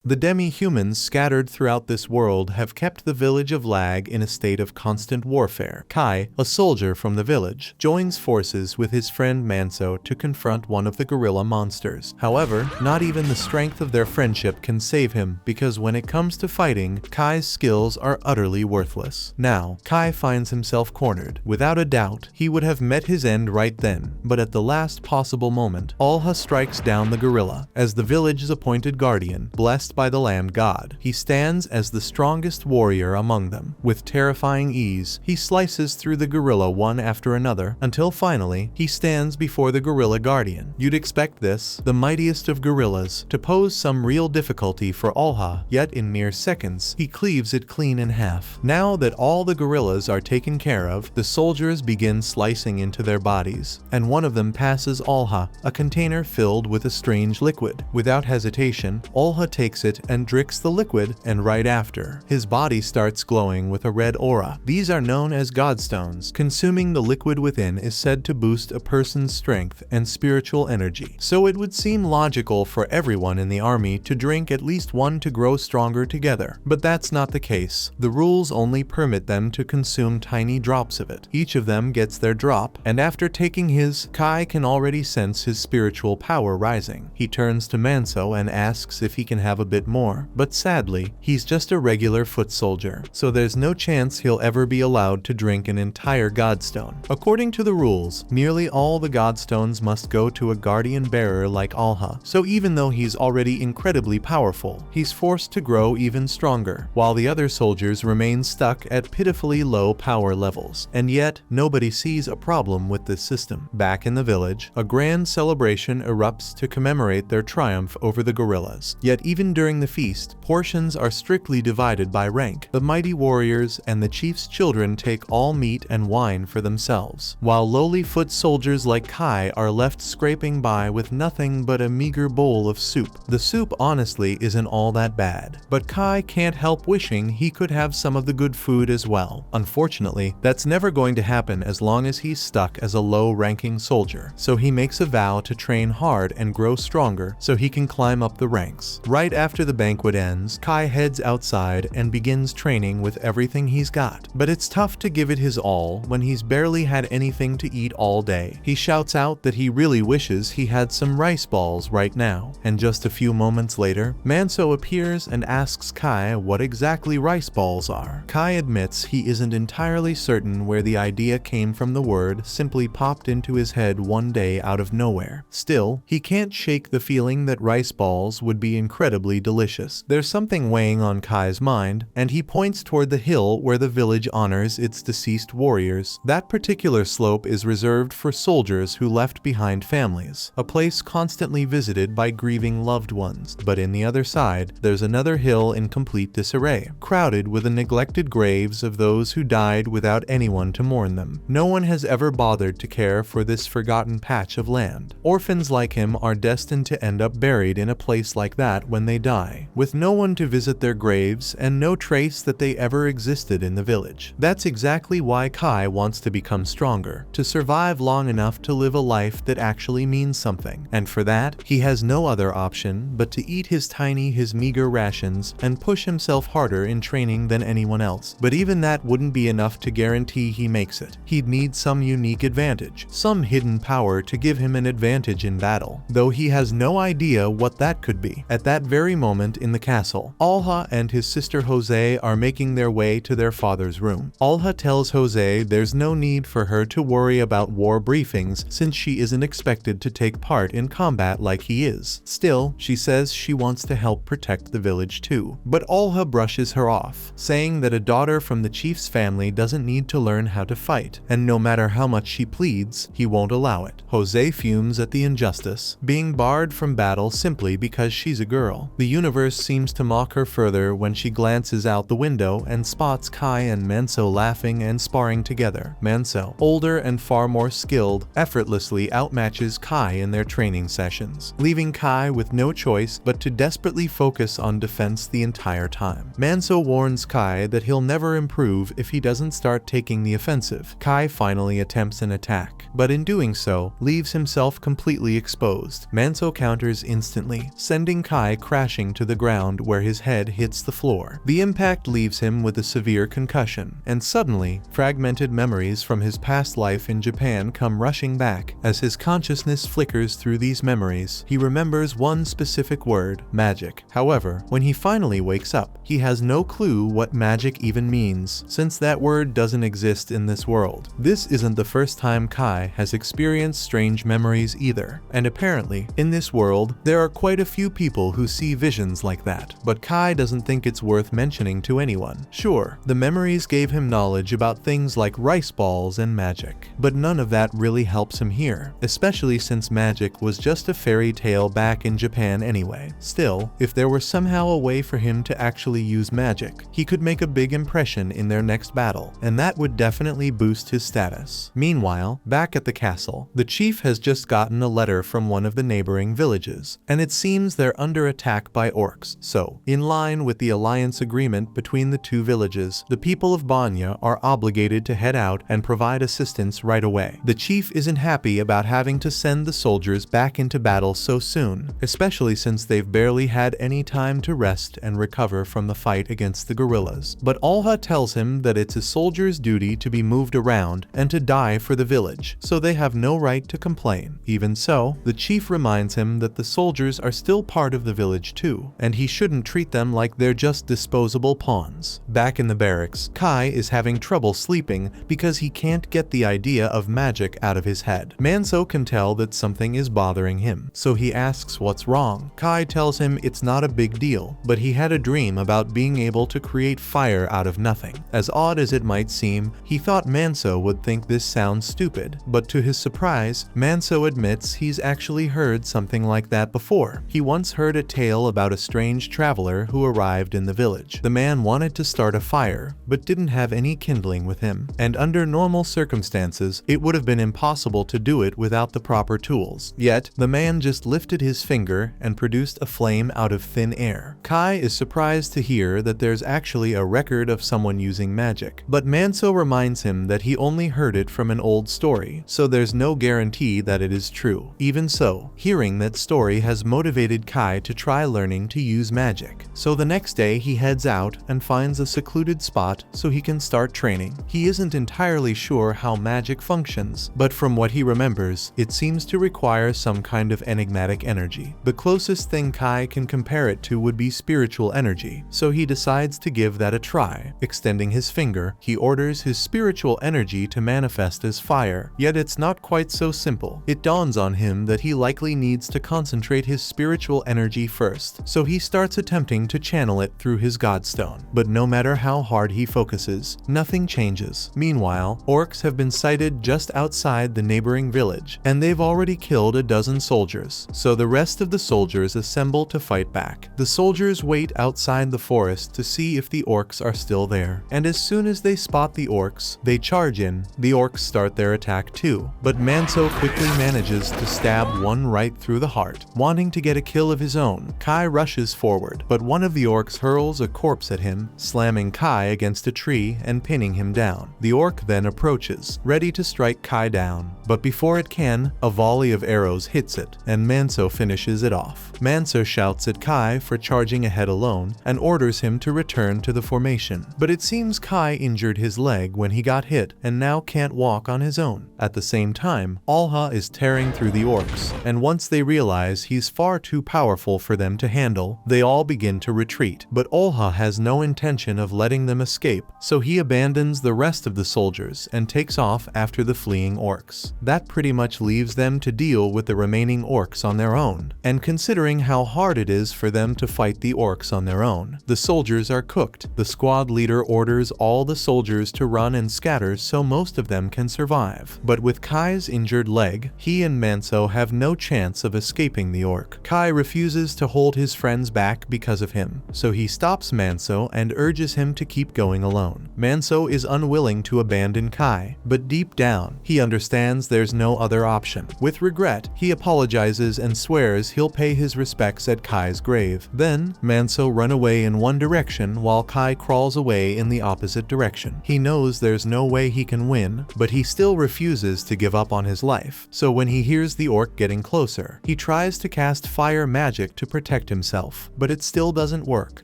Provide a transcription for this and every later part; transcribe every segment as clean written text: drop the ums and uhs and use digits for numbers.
The demi-humans scattered throughout this world have kept the village of Lag in a state of constant warfare. Kai, a soldier from the village, joins forces with his friend Manso to confront one of the gorilla monsters. However, not even the strength of their friendship can save him, because when it comes to fighting, Kai's skills are utterly worthless. Now, Kai finds himself cornered. Without a doubt, he would have met his end right then, but at the last possible moment, Alha strikes down the gorilla. As the village's appointed guardian, blessed by the land god, he stands as the strongest warrior among them. With terrifying ease, he slices through the gorilla one after another, until finally, he stands before the gorilla guardian. You'd expect this, the mightiest of gorillas, to pose some real difficulty for Alha, yet in mere seconds, he cleaves it clean in half. Now that all the gorillas are taken care of, the soldiers begin slicing into their bodies, and one of them passes Alha, a container filled with a strange liquid. Without hesitation, Alha takes it and drinks the liquid, and right after, his body starts glowing with a red aura. These are known as godstones. Consuming the liquid within is said to boost a person's strength and spiritual energy. So it would seem logical for everyone in the army to drink at least one to grow stronger together. But that's not the case. The rules only permit them to consume tiny drops of it. Each of them gets their drop, and after taking his, Kai can already sense his spiritual power rising. He turns to Manso and asks if he can have a bit more, but sadly, he's just a regular foot soldier, so there's no chance he'll ever be allowed to drink an entire godstone. According to the rules, nearly all the godstones must go to a guardian bearer like Alha, so even though he's already incredibly powerful, he's forced to grow even stronger, while the other soldiers remain stuck at pitifully low power levels. And yet, nobody sees a problem with this system. Back in the village, a grand celebration erupts to commemorate their triumph over the gorillas. Yet even during the feast, portions are strictly divided by rank. The mighty warriors and the chief's children take all meat and wine for themselves, while lowly foot soldiers like Kai are left scraping by with nothing but a meager bowl of soup. The soup honestly isn't all that bad, but Kai can't help wishing he could have some of the good food as well. Unfortunately, that's never going to happen as long as he's stuck as a low-ranking soldier, so he makes a vow to train hard and grow stronger so he can climb up the ranks. Right after the banquet ends, Kai heads outside and begins training with everything he's got. But it's tough to give it his all when he's barely had anything to eat all day. He shouts out that he really wishes he had some rice balls right now. And just a few moments later, Manso appears and asks Kai what exactly rice balls are. Kai admits he isn't entirely certain where the idea came from. The word simply popped into his head one day out of nowhere. Still, he can't shake the feeling that rice balls would be incredibly delicious. There's something weighing on Kai's mind, and he points toward the hill where the village honors its deceased warriors. That particular slope is reserved for soldiers who left behind families, a place constantly visited by grieving loved ones. But in the other side, there's another hill in complete disarray, crowded with the neglected graves of those who died without anyone to mourn them. No one has ever bothered to care for this forgotten patch of land. Orphans like him are destined to end up buried in a place like that when they die, with no one to visit their graves and no trace that they ever existed in the village. That's exactly why Kai wants to become stronger, to survive long enough to live a life that actually means something. And for that, he has no other option but to eat his meager rations and push himself harder in training than anyone else. But even that wouldn't be enough to guarantee he makes it. He'd need some unique advantage, some hidden power to give him an advantage in battle, though he has no idea what that could be. At that very moment in the castle, Alha and his sister Jose are making their way to their father's room. Alha tells Jose there's no need for her to worry about war briefings since she isn't expected to take part in combat like he is. Still, she says she wants to help protect the village too. But Alha brushes her off, saying that a daughter from the chief's family doesn't need to learn how to fight, and no matter how much she pleads, he won't allow it. Jose fumes at the injustice, being barred from battle simply because she's a girl. The universe seems to mock her further when she glances out the window and spots Kai and Manso laughing and sparring together. Manso, older and far more skilled, effortlessly outmatches Kai in their training sessions, leaving Kai with no choice but to desperately focus on defense the entire time. Manso warns Kai that he'll never improve if he doesn't start taking the offensive. Kai finally attempts an attack, but in doing so, leaves himself completely exposed. Manso counters instantly, sending Kai crashing crashing to the ground where his head hits the floor. The impact leaves him with a severe concussion, and suddenly, fragmented memories from his past life in Japan come rushing back. As his consciousness flickers through these memories, he remembers one specific word: magic. However, when he finally wakes up, he has no clue what magic even means, since that word doesn't exist in this world. This isn't the first time Kai has experienced strange memories either, and apparently, in this world, there are quite a few people who see visions like that, but Kai doesn't think it's worth mentioning to anyone. Sure, the memories gave him knowledge about things like rice balls and magic, but none of that really helps him here, especially since magic was just a fairy tale back in Japan anyway. Still, if there were somehow a way for him to actually use magic, he could make a big impression in their next battle, and that would definitely boost his status. Meanwhile, back at the castle, the chief has just gotten a letter from one of the neighboring villages, and it seems they're under attack by orcs. So, in line with the alliance agreement between the two villages, the people of Banya are obligated to head out and provide assistance right away. The chief isn't happy about having to send the soldiers back into battle so soon, especially since they've barely had any time to rest and recover from the fight against the guerrillas. But Olha tells him that it's a soldier's duty to be moved around and to die for the village, so they have no right to complain. Even so, the chief reminds him that the soldiers are still part of the village too, and he shouldn't treat them like they're just disposable pawns. Back in the barracks, Kai is having trouble sleeping because he can't get the idea of magic out of his head. Manso can tell that something is bothering him, so he asks what's wrong. Kai tells him it's not a big deal, but he had a dream about being able to create fire out of nothing. As odd as it might seem, he thought Manso would think this sounds stupid, but to his surprise, Manso admits he's actually heard something like that before. He once heard a tale about a strange traveler who arrived in the village. The man wanted to start a fire, but didn't have any kindling with him, and under normal circumstances, it would have been impossible to do it without the proper tools. Yet, the man just lifted his finger and produced a flame out of thin air. Kai is surprised to hear that there's actually a record of someone using magic, but Manso reminds him that he only heard it from an old story, so there's no guarantee that it is true. Even so, hearing that story has motivated Kai to try learning to use magic. So the next day he heads out and finds a secluded spot so he can start training. He isn't entirely sure how magic functions, but from what he remembers, it seems to require some kind of enigmatic energy. The closest thing Kai can compare it to would be spiritual energy, so he decides to give that a try. Extending his finger, he orders his spiritual energy to manifest as fire, yet it's not quite so simple. It dawns on him that he likely needs to concentrate his spiritual energy first, so he starts attempting to channel it through his godstone. But no matter how hard he focuses, nothing changes. Meanwhile, orcs have been sighted just outside the neighboring village, and they've already killed a dozen soldiers, so the rest of the soldiers assemble to fight back. The soldiers wait outside the forest to see if the orcs are still there, and as soon as they spot the orcs, they charge in. The orcs start their attack too, but Manso quickly manages to stab one right through the heart. Wanting to get a kill of his own, Kai rushes forward, but one of the orcs hurls a corpse at him, slamming Kai against a tree and pinning him down. The orc then approaches, ready to strike Kai down, but before it can, a volley of arrows hits it, and Manso finishes it off. Manso shouts at Kai for charging ahead alone and orders him to return to the formation, but it seems Kai injured his leg when he got hit and now can't walk on his own. At the same time, Olha is tearing through the orcs, and once they realize he's far too powerful for them to handle, they all begin to retreat. But Olha has no intention of letting them escape, so he abandons the rest of the soldiers and takes off after the fleeing orcs. That pretty much leaves them to deal with the remaining orcs on their own, and considering how hard it is for them to fight the orcs on their own, the soldiers are cooked. The squad leader orders all the soldiers to run and scatter so most of them can survive. But with Kai's injured leg, he and Manso have no chance of escaping the orc. Kai refuses to hold his friends back because of him, so he stops Manso and urges him to keep going alone. Manso is unwilling to abandon Kai, but deep down, he understands there's no other option. With regret, he apologizes and swears he'll pay his respects at Kai's grave. Then, Manso runs away in one direction while Kai crawls away in the opposite direction. He knows there's no way he can win, but he still refuses to give up on his life. So when he hears the orc getting closer, he tries to cast fire magic to protect protect himself, but it still doesn't work.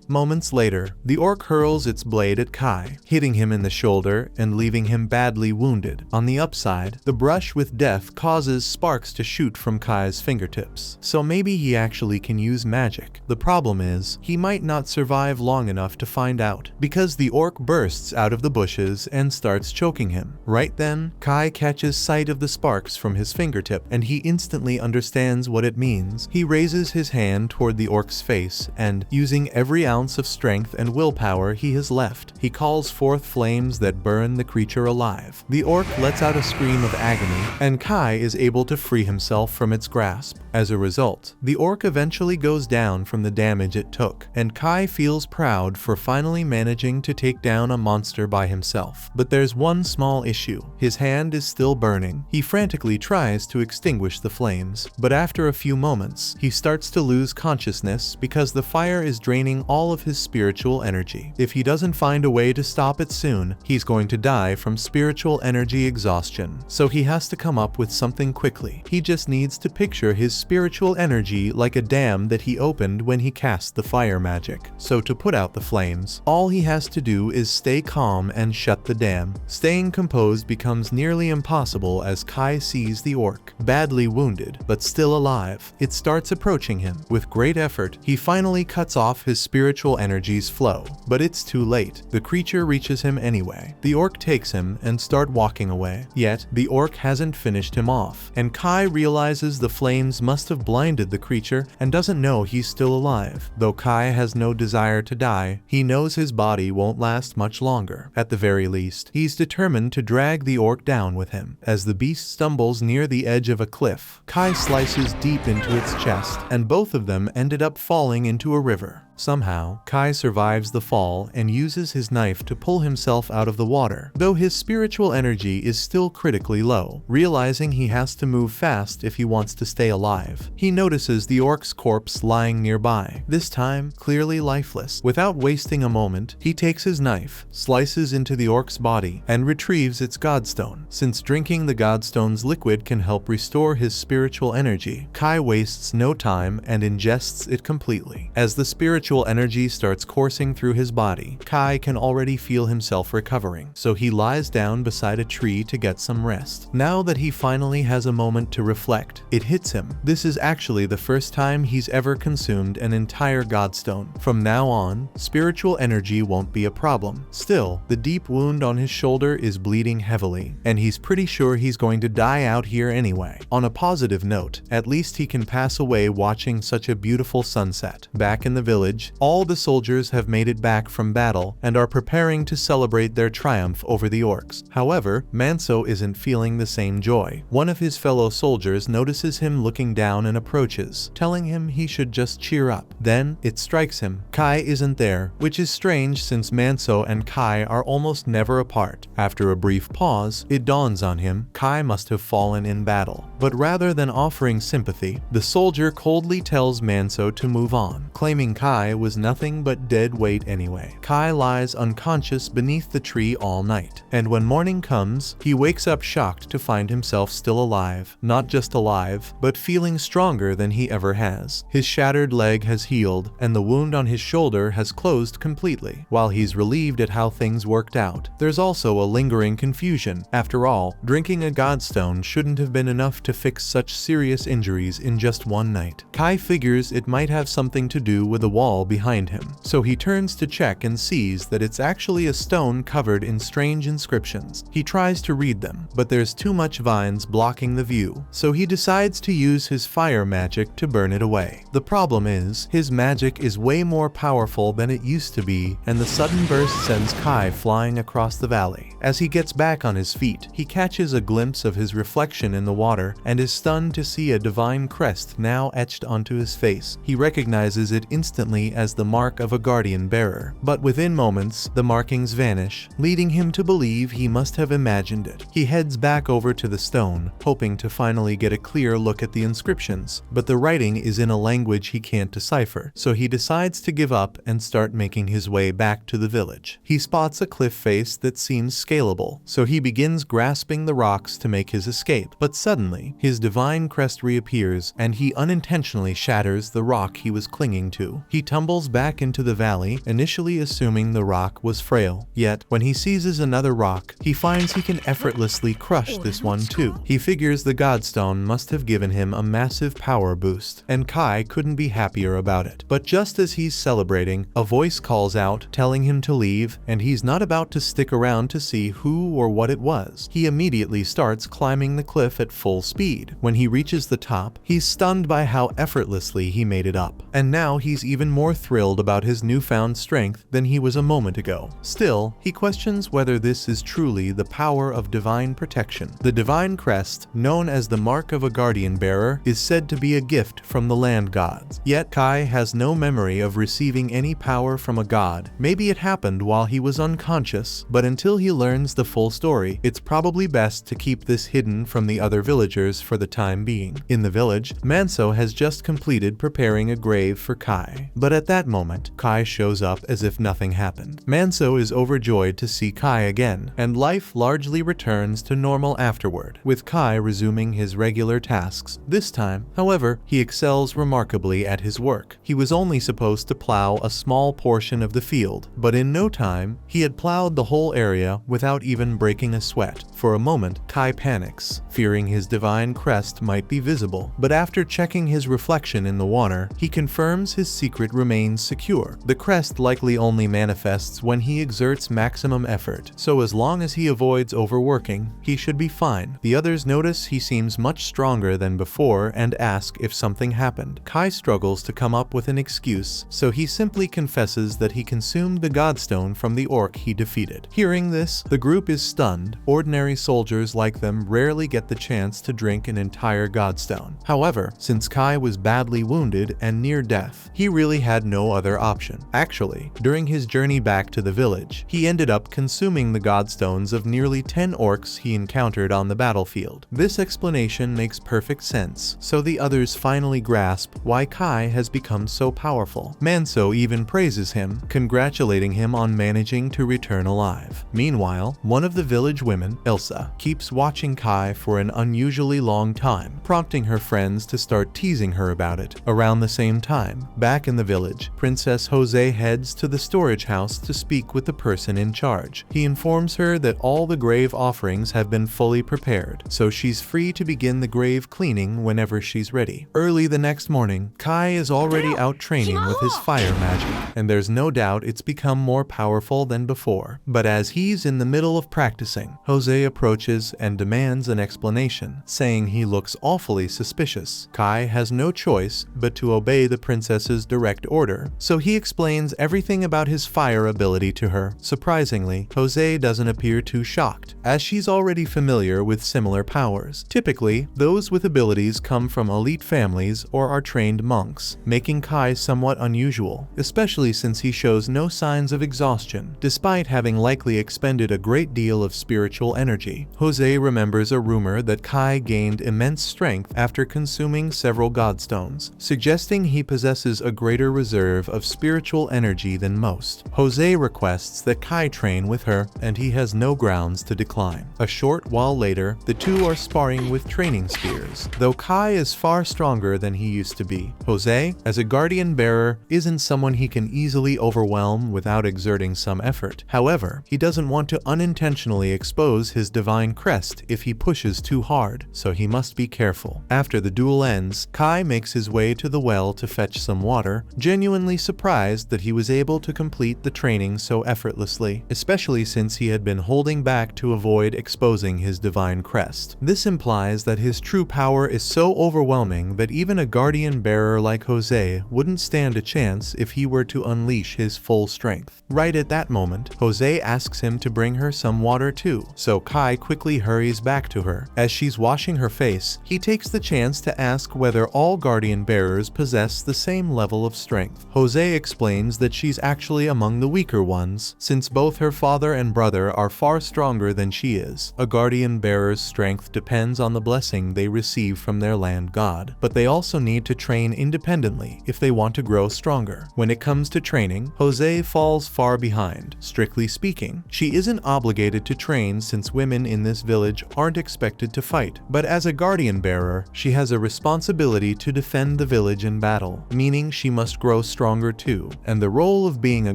Moments later, the orc hurls its blade at Kai, hitting him in the shoulder and leaving him badly wounded. On the upside, the brush with death causes sparks to shoot from Kai's fingertips, so maybe he actually can use magic. The problem is, he might not survive long enough to find out, because the orc bursts out of the bushes and starts choking him. Right then, Kai catches sight of the sparks from his fingertip, and he instantly understands what it means. He raises his hand toward the orc's face, and, using every ounce of strength and willpower he has left, he calls forth flames that burn the creature alive. The orc lets out a scream of agony, and Kai is able to free himself from its grasp. As a result, the orc eventually goes down from the damage it took, and Kai feels proud for finally managing to take down a monster by himself. But there's one small issue. His hand is still burning. He frantically tries to extinguish the flames, but after a few moments, he starts to lose consciousness because the fire is draining all of his spiritual energy. If he doesn't find a way to stop it soon, he's going to die from spiritual energy exhaustion. So he has to come up with something quickly. He just needs to picture his spiritual energy like a dam that he opened when he cast the fire magic. So to put out the flames, all he has to do is stay calm and shut the dam. Staying composed becomes nearly impossible as Kai sees the orc, badly wounded, but still alive. It starts approaching him. With great effort, he finally cuts off his spiritual energy's flow. But it's too late. The creature reaches him anyway. The orc takes him and starts walking away. Yet, the orc hasn't finished him off, and Kai realizes the flames must have blinded the creature and doesn't know he's still alive. Though Kai has no desire to die, he knows his body won't last much longer. At the very least, he's determined to drag the orc down with him. As the beast stumbles near the edge of a cliff, Kai slices deep into its chest, and both of them ended up falling into a river. Somehow, Kai survives the fall and uses his knife to pull himself out of the water, though his spiritual energy is still critically low. Realizing he has to move fast if he wants to stay alive, he notices the orc's corpse lying nearby, this time clearly lifeless. Without wasting a moment, he takes his knife, slices into the orc's body, and retrieves its godstone. Since drinking the godstone's liquid can help restore his spiritual energy, Kai wastes no time and ingests it completely. As the spiritual energy starts coursing through his body, Kai can already feel himself recovering, so he lies down beside a tree to get some rest. Now that he finally has a moment to reflect, it hits him. This is actually the first time he's ever consumed an entire godstone. From now on, spiritual energy won't be a problem. Still, the deep wound on his shoulder is bleeding heavily, and he's pretty sure he's going to die out here anyway. On a positive note, at least he can pass away watching such a beautiful sunset. Back in the village, all the soldiers have made it back from battle and are preparing to celebrate their triumph over the orcs. However, Manso isn't feeling the same joy. One of his fellow soldiers notices him looking down and approaches, telling him he should just cheer up. Then, it strikes him. Kai isn't there, which is strange since Manso and Kai are almost never apart. After a brief pause, it dawns on him Kai must have fallen in battle. But rather than offering sympathy, the soldier coldly tells Manso to move on, claiming Kai was nothing but dead weight anyway. Kai lies unconscious beneath the tree all night, and when morning comes, he wakes up shocked to find himself still alive. Not just alive, but feeling stronger than he ever has. His shattered leg has healed, and the wound on his shoulder has closed completely. While he's relieved at how things worked out, there's also a lingering confusion. After all, drinking a godstone shouldn't have been enough to fix such serious injuries in just one night. Kai figures it might have something to do with the wall behind him, so he turns to check and sees that it's actually a stone covered in strange inscriptions. He tries to read them, but there's too much vines blocking the view, so he decides to use his fire magic to burn it away. The problem is, his magic is way more powerful than it used to be, and the sudden burst sends Kai flying across the valley. As he gets back on his feet, he catches a glimpse of his reflection in the water and is stunned to see a divine crest now etched onto his face. He recognizes it instantly only as the mark of a guardian bearer. But within moments, the markings vanish, leading him to believe he must have imagined it. He heads back over to the stone, hoping to finally get a clear look at the inscriptions, but the writing is in a language he can't decipher, so he decides to give up and start making his way back to the village. He spots a cliff face that seems scalable, so he begins grasping the rocks to make his escape. But suddenly, his divine crest reappears, and he unintentionally shatters the rock he was clinging to. He tumbles back into the valley, initially assuming the rock was frail. Yet, when he seizes another rock, he finds he can effortlessly crush this one too. He figures the Godstone must have given him a massive power boost, and Kai couldn't be happier about it. But just as he's celebrating, a voice calls out, telling him to leave, and he's not about to stick around to see who or what it was. He immediately starts climbing the cliff at full speed. When he reaches the top, he's stunned by how effortlessly he made it up. And now he's even more thrilled about his newfound strength than he was a moment ago. Still, he questions whether this is truly the power of divine protection. The divine crest, known as the mark of a guardian bearer, is said to be a gift from the land gods. Yet Kai has no memory of receiving any power from a god. Maybe it happened while he was unconscious, but until he learns the full story, it's probably best to keep this hidden from the other villagers for the time being. In the village, Manso has just completed preparing a grave for Kai. But at that moment, Kai shows up as if nothing happened. Manso is overjoyed to see Kai again, and life largely returns to normal afterward, with Kai resuming his regular tasks. This time, however, he excels remarkably at his work. He was only supposed to plow a small portion of the field, but in no time, he had plowed the whole area without even breaking a sweat. For a moment, Kai panics, fearing his divine crest might be visible, but after checking his reflection in the water, he confirms his secret remains secure. The crest likely only manifests when he exerts maximum effort, so as long as he avoids overworking, he should be fine. The others notice he seems much stronger than before and ask if something happened. Kai struggles to come up with an excuse, so he simply confesses that he consumed the Godstone from the orc he defeated. Hearing this, the group is stunned. Ordinary soldiers like them rarely get the chance to drink an entire Godstone. However, since Kai was badly wounded and near death, he really had no other option. Actually, during his journey back to the village, he ended up consuming the Godstones of nearly 10 orcs he encountered on the battlefield. This explanation makes perfect sense, so the others finally grasp why Kai has become so powerful. Manso even praises him, congratulating him on managing to return alive. Meanwhile, one of the village women, Elsa, keeps watching Kai for an unusually long time, prompting her friends to start teasing her about it. Around the same time, back in the village, Princess Jose heads to the storage house to speak with the person in charge. He informs her that all the grave offerings have been fully prepared, so she's free to begin the grave cleaning whenever she's ready. Early the next morning, Kai is already out training with his fire magic, and there's no doubt it's become more powerful than before. But as he's in the middle of practicing, Jose approaches and demands an explanation, saying he looks awfully suspicious. Kai has no choice but to obey the princess's direct order, so he explains everything about his fire ability to her. Surprisingly, Jose doesn't appear too shocked, as she's already familiar with similar powers. Typically, those with abilities come from elite families or are trained monks, making Kai somewhat unusual, especially since he shows no signs of exhaustion, despite having likely expended a great deal of spiritual energy. Jose remembers a rumor that Kai gained immense strength after consuming several Godstones, suggesting he possesses a greater reserve of spiritual energy than most. Jose requests that Kai train with her, and he has no grounds to decline. A short while later, the two are sparring with training spears. Though Kai is far stronger than he used to be, Jose, as a guardian bearer, isn't someone he can easily overwhelm without exerting some effort. However, he doesn't want to unintentionally expose his divine crest if he pushes too hard, so he must be careful. After the duel ends, Kai makes his way to the well to fetch some water, genuinely surprised that he was able to complete the training so effortlessly, especially since he had been holding back to avoid exposing his divine crest. This implies that his true power is so overwhelming that even a guardian bearer like Jose wouldn't stand a chance if he were to unleash his full strength. Right at that moment, Jose asks him to bring her some water too, so Kai quickly hurries back to her. As she's washing her face, he takes the chance to ask whether all guardian bearers possess the same level of strength. Jose explains that she's actually among the weaker ones, since both her father and brother are far stronger than she is. A guardian bearer's strength depends on the blessing they receive from their land god, but they also need to train independently if they want to grow stronger. When it comes to training, Jose falls far behind. Strictly speaking, she isn't obligated to train since women in this village aren't expected to fight, but as a guardian bearer, she has a responsibility to defend the village in battle, meaning she must grow stronger too. And the role of being a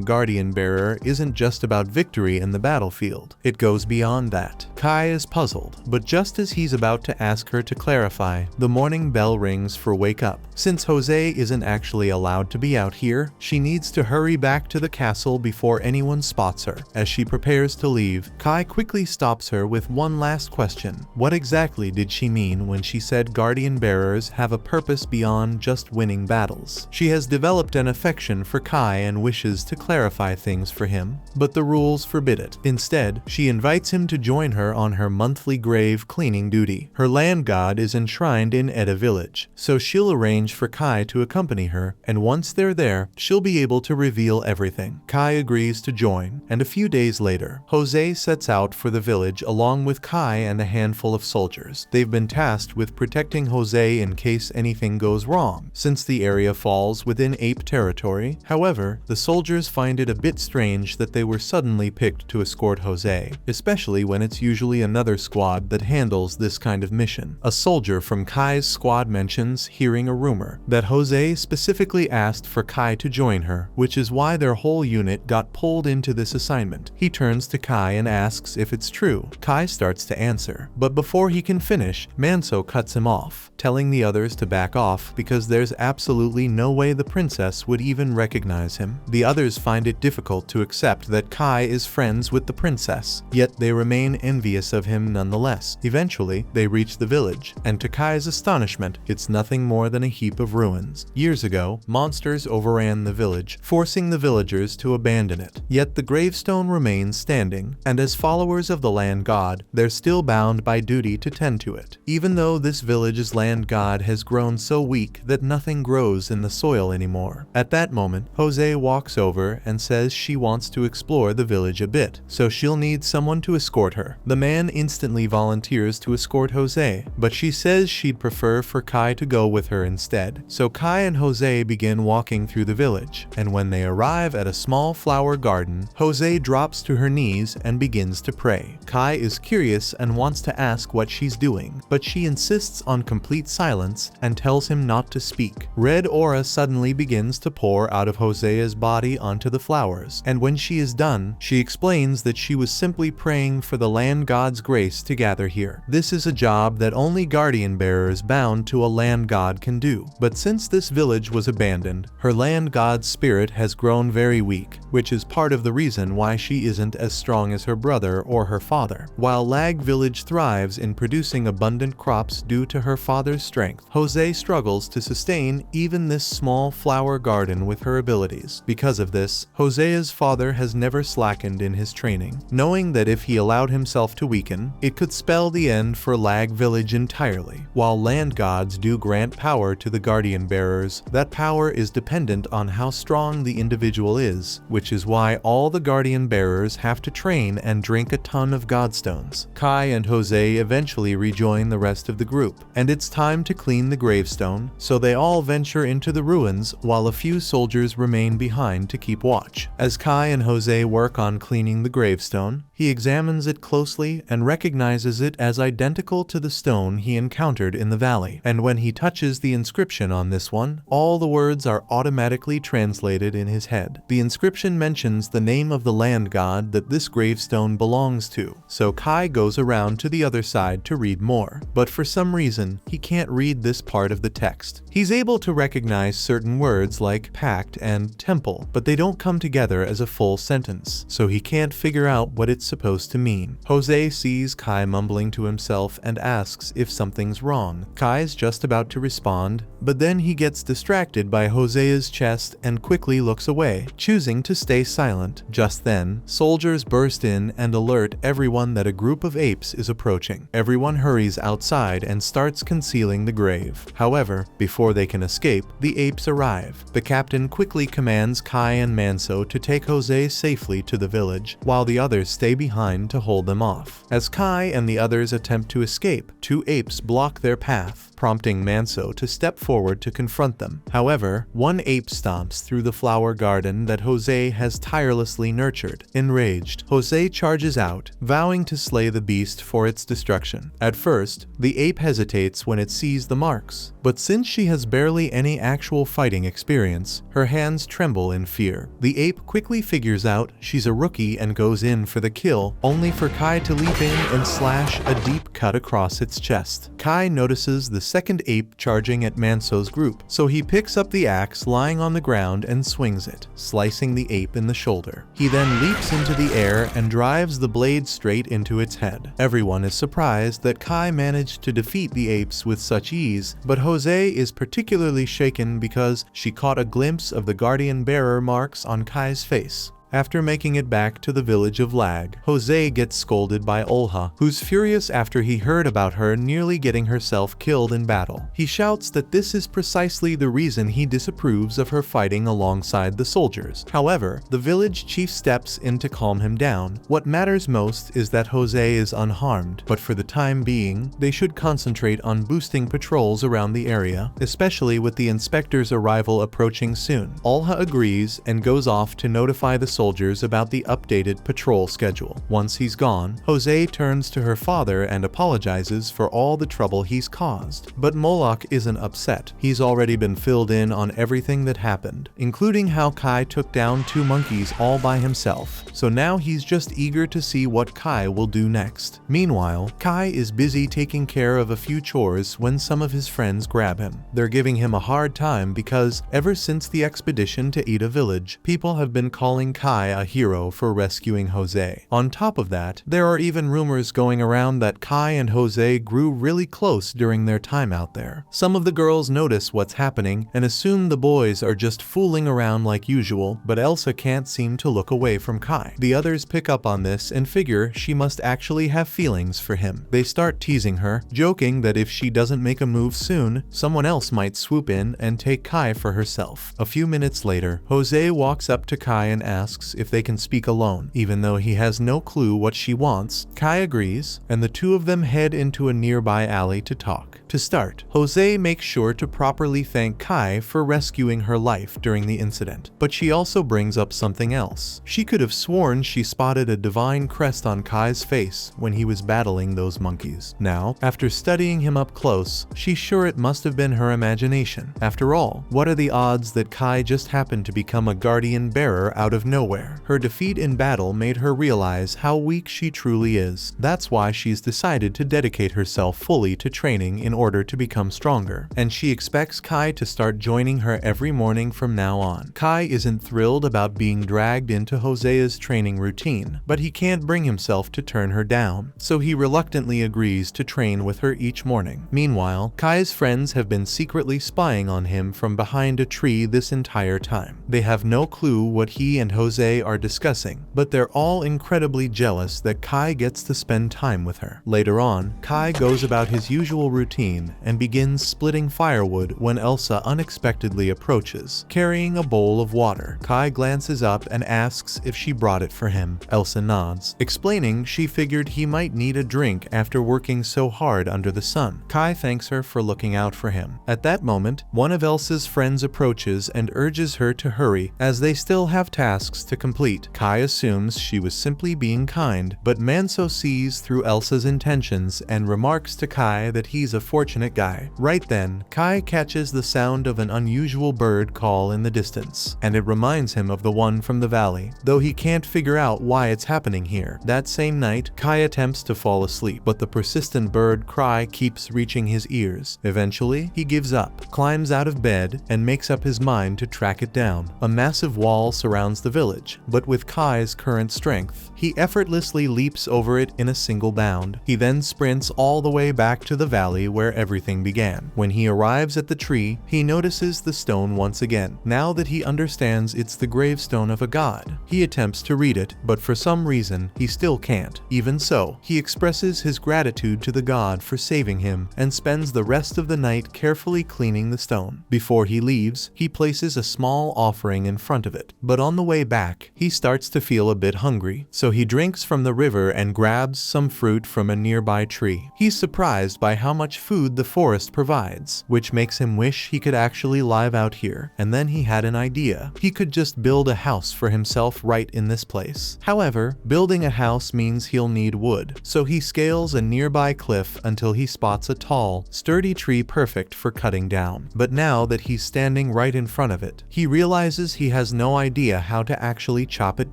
guardian bearer isn't just about victory in the battlefield. It goes beyond that. Kai is puzzled, but just as he's about to ask her to clarify, the morning bell rings for wake up. Since Jose isn't actually allowed to be out here, she needs to hurry back to the castle before anyone spots her. As she prepares to leave, Kai quickly stops her with one last question. What exactly did she mean when she said guardian bearers have a purpose beyond just winning battles? She has developed an affection for Kai and wishes to clarify things for him, but the rules forbid it. Instead, she invites him to join her on her monthly grave cleaning duty. Her land god is enshrined in Eda village, so she'll arrange for Kai to accompany her, and once they're there, she'll be able to reveal everything. Kai agrees to join, and a few days later, Jose sets out for the village along with Kai and a handful of soldiers. They've been tasked with protecting Jose in case anything goes wrong, since the area falls within ape territory. However, the soldiers find it a bit strange that they were suddenly picked to escort Jose, especially when it's usually another squad that handles this kind of mission. A soldier from Kai's squad mentions hearing a rumor that Jose specifically asked for Kai to join her, which is why their whole unit got pulled into this assignment. He turns to Kai and asks if it's true. Kai starts to answer, but before he can finish, Manso cuts him off, telling the others to back off because there's absolutely no way the princess would even recognize him. The others find it difficult to accept that Kai is friends with the princess, yet they remain envious of him nonetheless. Eventually, they reach the village, and to Kai's astonishment, it's nothing more than a heap of ruins. Years ago, monsters overran the village, forcing the villagers to abandon it. Yet the gravestone remains standing, and as followers of the land god, they're still bound by duty to tend to it. Even though this village's land god has grown so weak that nothing grows in the soil anymore. At that moment, Jose walks over and says she wants to explore the village a bit, so she'll need someone to escort her. The man instantly volunteers to escort Jose, but she says she'd prefer for Kai to go with her instead. So Kai and Jose begin walking through the village, and when they arrive at a small flower garden, Jose drops to her knees and begins to pray. Kai is curious and wants to ask what she's doing, but she insists on complete silence and tells him not to speak. Red aura suddenly begins to pour out of Jose's body onto the flowers, and when she is done, she explains that she was simply praying for the land god's grace to gather here. This is a job that only guardian bearers bound to a land god can do, but since this village was abandoned, her land god's spirit has grown very weak, which is part of the reason why she isn't as strong as her brother or her father. While Lag village thrives in producing abundant crops due to her father's strength, Jose struggles to sustain even this small flower garden with her abilities. Because of this, Jose's father has never slackened in his training, knowing that if he allowed himself to weaken, it could spell the end for Lag village entirely. While land gods do grant power to the guardian bearers, that power is dependent on how strong the individual is, which is why all the guardian bearers have to train and drink a ton of godstones. Kai and Jose eventually rejoin the rest of the group, and it's time to clean the gravestone, so they all venture into the ruins while a few soldiers remain behind to keep watch. As Kai and Jose work on cleaning the gravestone, he examines it closely and recognizes it as identical to the stone he encountered in the valley. And when he touches the inscription on this one, all the words are automatically translated in his head. The inscription mentions the name of the land god that this gravestone belongs to, so Kai goes around to the other side to read more. But for some reason, he can't read this part of the text. He's able to recognize certain words like pact and temple, but they don't come together as a full sentence, so he can't figure out what it's supposed to mean. Jose Jose sees Kai mumbling to himself and asks if something's wrong. Kai's just about to respond, but then he gets distracted by Jose's chest and quickly looks away, choosing to stay silent. Just then, soldiers burst in and alert everyone that a group of apes is approaching. Everyone hurries outside and starts concealing the grave. However, before they can escape, the apes arrive. The captain quickly commands Kai and Manso to take Jose safely to the village, while the others stay behind to hold them off. As Kai and the others attempt to escape, two apes block their path, prompting Manso to step forward to confront them. However, one ape stomps through the flower garden that Jose has tirelessly nurtured. Enraged, Jose charges out, vowing to slay the beast for its destruction. At first, the ape hesitates when it sees the marks, but since she has barely any actual fighting experience, her hands tremble in fear. The ape quickly figures out she's a rookie and goes in for the kill, only for Kai to leap in and slash a deep cut across its chest. Kai notices the second ape charging at Manso's group, so he picks up the axe lying on the ground and swings it, slicing the ape in the shoulder. He then leaps into the air and drives the blade straight into its head. Everyone is surprised that Kai managed to defeat the apes with such ease, but Jose is particularly shaken because she caught a glimpse of the guardian bearer marks on Kai's face. After making it back to the village of Lag, Jose gets scolded by Olha, who's furious after he heard about her nearly getting herself killed in battle. He shouts that this is precisely the reason he disapproves of her fighting alongside the soldiers. However, the village chief steps in to calm him down. What matters most is that Jose is unharmed, but for the time being, they should concentrate on boosting patrols around the area, especially with the inspector's arrival approaching soon. Olha agrees and goes off to notify the soldiers about the updated patrol schedule. Once he's gone, Jose turns to her father and apologizes for all the trouble he's caused. But Moloch isn't upset. He's already been filled in on everything that happened, including how Kai took down two monkeys all by himself. So now he's just eager to see what Kai will do next. Meanwhile, Kai is busy taking care of a few chores when some of his friends grab him. They're giving him a hard time because ever since the expedition to Ida village, people have been calling Kai a hero for rescuing Jose. On top of that, there are even rumors going around that Kai and Jose grew really close during their time out there. Some of the girls notice what's happening and assume the boys are just fooling around like usual, but Elsa can't seem to look away from Kai. The others pick up on this and figure she must actually have feelings for him. They start teasing her, joking that if she doesn't make a move soon, someone else might swoop in and take Kai for herself. A few minutes later, Jose walks up to Kai and asks if they can speak alone. Even though he has no clue what she wants, Kai agrees, and the two of them head into a nearby alley to talk. To start, Jose makes sure to properly thank Kai for rescuing her life during the incident, but she also brings up something else. She could have sworn she spotted a divine crest on Kai's face when he was battling those monkeys. Now, after studying him up close, she's sure it must have been her imagination. After all, what are the odds that Kai just happened to become a guardian bearer out of nowhere? Her defeat in battle made her realize how weak she truly is. That's why she's decided to dedicate herself fully to training in order to become stronger, and she expects Kai to start joining her every morning from now on. Kai isn't thrilled about being dragged into Jose's training routine, but he can't bring himself to turn her down, so he reluctantly agrees to train with her each morning. Meanwhile, Kai's friends have been secretly spying on him from behind a tree this entire time. They have no clue what he and Jose are discussing, but they're all incredibly jealous that Kai gets to spend time with her. Later on, Kai goes about his usual routine and begins splitting firewood when Elsa unexpectedly approaches, carrying a bowl of water. Kai glances up and asks if she brought it for him. Elsa nods, explaining she figured he might need a drink after working so hard under the sun. Kai thanks her for looking out for him. At that moment, one of Elsa's friends approaches and urges her to hurry, as they still have tasks to complete. Kai assumes she was simply being kind, but Manso sees through Elsa's intentions and remarks to Kai that he's a unfortunate guy. Right then, Kai catches the sound of an unusual bird call in the distance, and it reminds him of the one from the valley, though he can't figure out why it's happening here. That same night, Kai attempts to fall asleep, but the persistent bird cry keeps reaching his ears. Eventually, he gives up, climbs out of bed, and makes up his mind to track it down. A massive wall surrounds the village, but with Kai's current strength, he effortlessly leaps over it in a single bound. He then sprints all the way back to the valley where everything began. When he arrives at the tree, he notices the stone once again. Now that he understands it's the gravestone of a god, he attempts to read it, but for some reason, he still can't. Even so, he expresses his gratitude to the god for saving him and spends the rest of the night carefully cleaning the stone. Before he leaves, he places a small offering in front of it, but on the way back, he starts to feel a bit hungry, so he drinks from the river and grabs some fruit from a nearby tree. He's surprised by how much food the forest provides, which makes him wish he could actually live out here, and then he had an idea. He could just build a house for himself right in this place. However, building a house means he'll need wood, so he scales a nearby cliff until he spots a tall, sturdy tree perfect for cutting down. But now that he's standing right in front of it, he realizes he has no idea how to actually chop it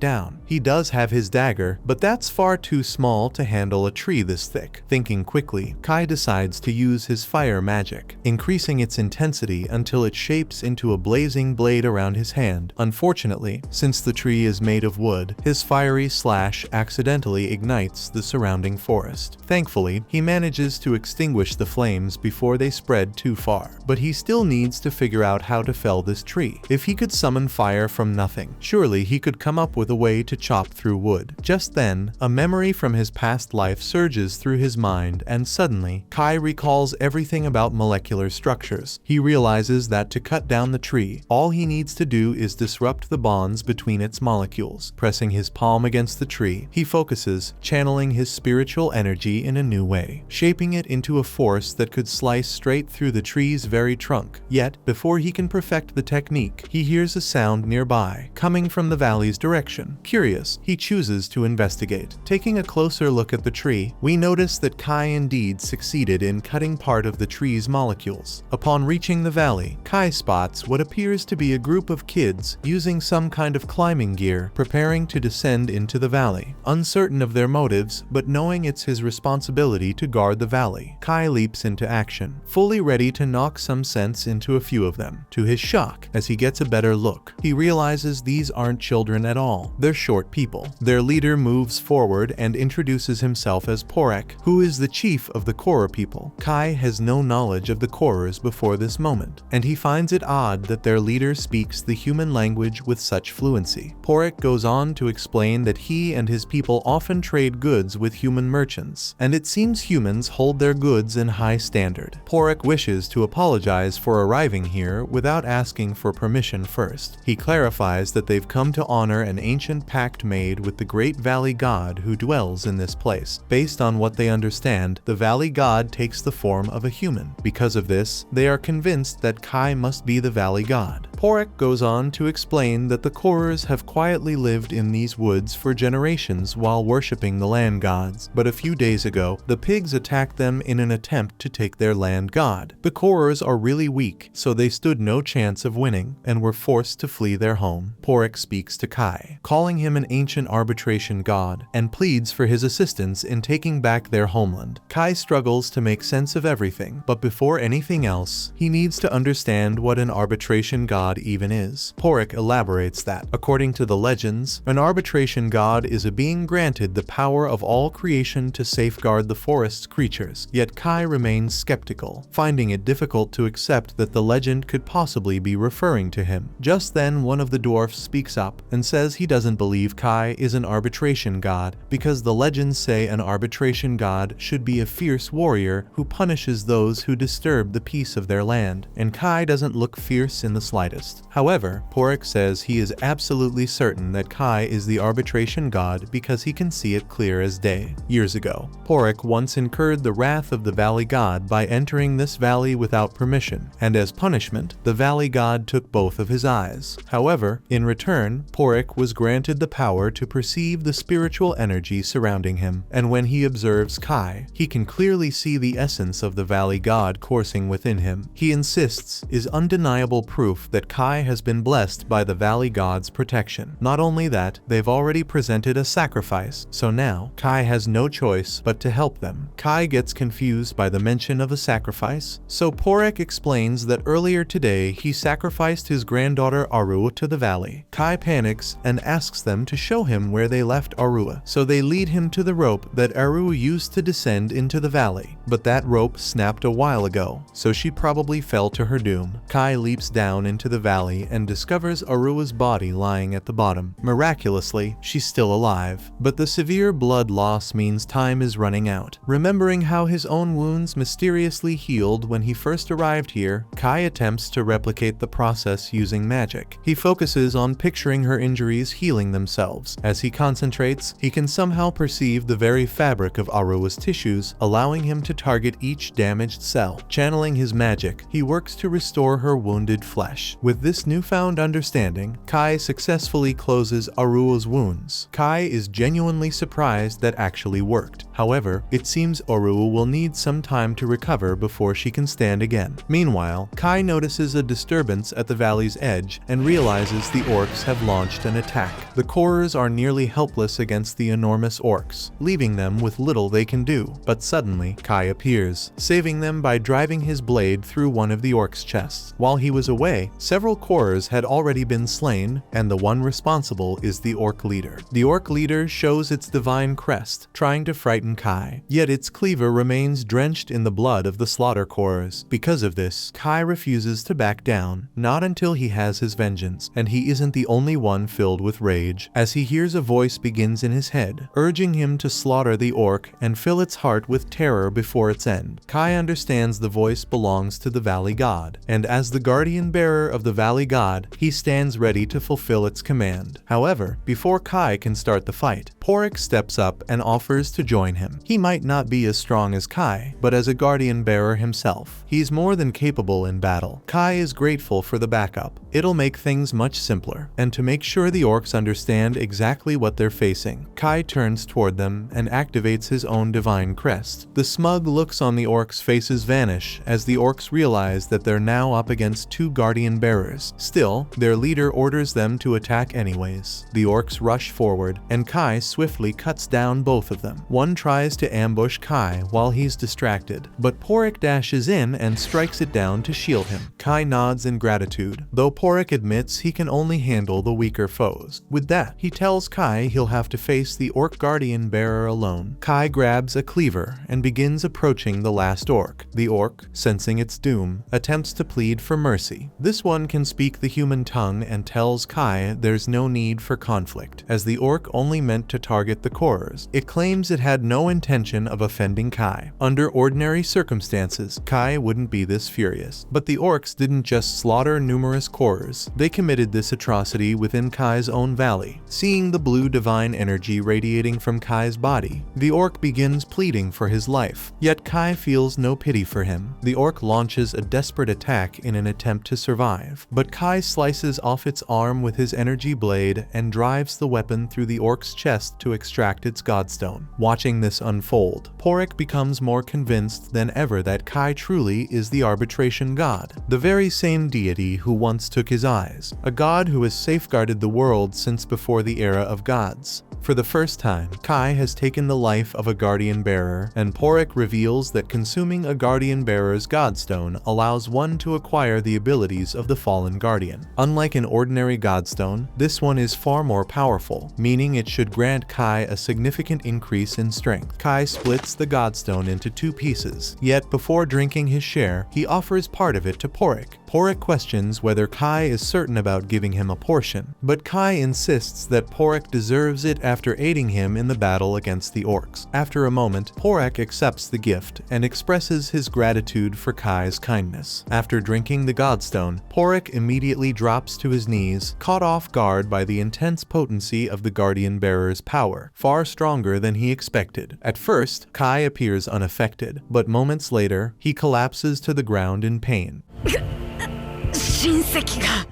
down. He does have his dagger, but that's far too small to handle a tree this thick. Thinking quickly, Kai decides to use his fire magic, increasing its intensity until it shapes into a blazing blade around his hand. Unfortunately, since the tree is made of wood, his fiery slash accidentally ignites the surrounding forest. Thankfully, he manages to extinguish the flames before they spread too far, but he still needs to figure out how to fell this tree. If he could summon fire from nothing, surely he could come up with a way to chop through wood. Just then, a memory from his past life surges through his mind, and suddenly, Kai recalls everything about molecular structures. He realizes that to cut down the tree, all he needs to do is disrupt the bonds between its molecules. Pressing his palm against the tree, he focuses, channeling his spiritual energy in a new way, shaping it into a force that could slice straight through the tree's very trunk. Yet, before he can perfect the technique, he hears a sound nearby, coming from the valley's direction. Curious, he chooses to investigate. Taking a closer look at the tree, we notice that Kai indeed succeeded in cutting part of the tree's molecules. Upon reaching the valley, Kai spots what appears to be a group of kids using some kind of climbing gear, preparing to descend into the valley. Uncertain of their motives, but knowing it's his responsibility to guard the valley, Kai leaps into action, fully ready to knock some sense into a few of them. To his shock, as he gets a better look, he realizes these aren't children at all. They're short people. Their leader moves forward and introduces himself as Porek, who is the chief of the Kora people. Kai has no knowledge of the Koras before this moment, and he finds it odd that their leader speaks the human language with such fluency. Porek goes on to explain that he and his people often trade goods with human merchants, and it seems humans hold their goods in high standard. Porek wishes to apologize for arriving here without asking for permission first. He clarifies that they've come to honor an ancient pact made with the great valley god who dwells in this place. Based on what they understand, the valley god takes the form of a human. Because of this, they are convinced that Kai must be the valley god. Porek goes on to explain that the Koras have quietly lived in these woods for generations while worshipping the land gods, but a few days ago, the pigs attacked them in an attempt to take their land god. The Koras are really weak, so they stood no chance of winning and were forced to flee their home. Porek speaks to Kai, calling him an ancient arbitration god, and pleads for his assistance in taking back their homeland. Kai struggles to make sense of everything, but before anything else, he needs to understand what an arbitration god even is. Porek elaborates that, according to the legends, an arbitration god is a being granted the power of all creation to safeguard the forest's creatures. Yet Kai remains skeptical, finding it difficult to accept that the legend could possibly be referring to him. Just then, one of the dwarfs speaks up and says he doesn't believe Kai is an arbitration god because the legends say an arbitration god should be a fierce warrior who punishes those who disturb the peace of their land, and Kai doesn't look fierce in the slightest. unnoticed. However, Porek says he is absolutely certain that Kai is the arbitration god because he can see it clear as day. Years ago, Porek once incurred the wrath of the valley god by entering this valley without permission, and as punishment, the valley god took both of his eyes. However, in return, Porek was granted the power to perceive the spiritual energy surrounding him, and when he observes Kai, he can clearly see the essence of the valley god coursing within him. He insists is undeniable proof that Kai has been blessed by the valley god's protection. Not only that, they've already presented a sacrifice, so now Kai has no choice but to help them. Kai gets confused by the mention of a sacrifice, so Porek explains that earlier today he sacrificed his granddaughter Arua to the valley. Kai panics and asks them to show him where they left Arua, so they lead him to the rope that Arua used to descend into the valley, but that rope snapped a while ago, so she probably fell to her doom. Kai leaps down into the valley and discovers Arua's body lying at the bottom. Miraculously, she's still alive, but the severe blood loss means time is running out. Remembering how his own wounds mysteriously healed when he first arrived here, Kai attempts to replicate the process using magic. He focuses on picturing her injuries healing themselves. As he concentrates, he can somehow perceive the very fabric of Arua's tissues, allowing him to target each damaged cell. Channeling his magic, he works to restore her wounded flesh. With this newfound understanding, Kai successfully closes Arua's wounds. Kai is genuinely surprised that actually worked. However, it seems Arua will need some time to recover before she can stand again. Meanwhile, Kai notices a disturbance at the valley's edge and realizes the orcs have launched an attack. The Korers are nearly helpless against the enormous orcs, leaving them with little they can do. But suddenly, Kai appears, saving them by driving his blade through one of the orcs' chests. While he was away, several Korers had already been slain, and the one responsible is the orc leader. The orc leader shows its divine crest, trying to frighten Kai, yet its cleaver remains drenched in the blood of the slaughter Korers. Because of this, Kai refuses to back down, not until he has his vengeance, and he isn't the only one filled with rage, as he hears a voice begins in his head, urging him to slaughter the orc and fill its heart with terror before its end. Kai understands the voice belongs to the valley god, and as the guardian bearer of the valley god, he stands ready to fulfill its command. However, before Kai can start the fight, Porek steps up and offers to join him. He might not be as strong as Kai, but as a guardian bearer himself, he's more than capable in battle. Kai is grateful for the backup. It'll make things much simpler. And to make sure the orcs understand exactly what they're facing, Kai turns toward them and activates his own divine crest. The smug looks on the orcs' faces vanish as the orcs realize that they're now up against two guardian bearers. Still, their leader orders them to attack anyways. The orcs rush forward, and Kai swiftly cuts down both of them. One tries to ambush Kai while he's distracted, but Porek dashes in and strikes it down to shield him. Kai nods in gratitude, though Porek admits he can only handle the weaker foes. With that, he tells Kai he'll have to face the orc guardian bearer alone. Kai grabs a cleaver and begins approaching the last orc. The orc, sensing its doom, attempts to plead for mercy. This one can speak the human tongue and tells Kai there's no need for conflict, as the orc only meant to target the Korers. It claims it had no intention of offending Kai. Under ordinary circumstances, Kai wouldn't be this furious. But the orcs didn't just slaughter numerous Korers. They committed this atrocity within Kai's own valley. Seeing the blue divine energy radiating from Kai's body, the orc begins pleading for his life. Yet Kai feels no pity for him. The orc launches a desperate attack in an attempt to survive, but Kai slices off its arm with his energy blade and drives the weapon through the orc's chest to extract its godstone. Watching this unfold, Porek becomes more convinced than ever that Kai truly is the arbitration god, the very same deity who once took his eyes, a god who has safeguarded the world since before the era of gods. For the first time, Kai has taken the life of a guardian bearer, and Porek reveals that consuming a guardian bearer's godstone allows one to acquire the abilities of the fallen guardian. Unlike an ordinary godstone, this one is far more powerful, meaning it should grant Kai a significant increase in strength. Kai splits the godstone into two pieces, yet before drinking his share, he offers part of it to Porek. Porek questions whether Kai is certain about giving him a portion, but Kai insists that Porek deserves it after aiding him in the battle against the orcs. After a moment, Porek accepts the gift and expresses his gratitude for Kai's kindness. After drinking the Godstone, Porek immediately drops to his knees, caught off guard by the intense potency of the Guardian Bearer's power, far stronger than he expected. At first, Kai appears unaffected, but moments later, he collapses to the ground in pain.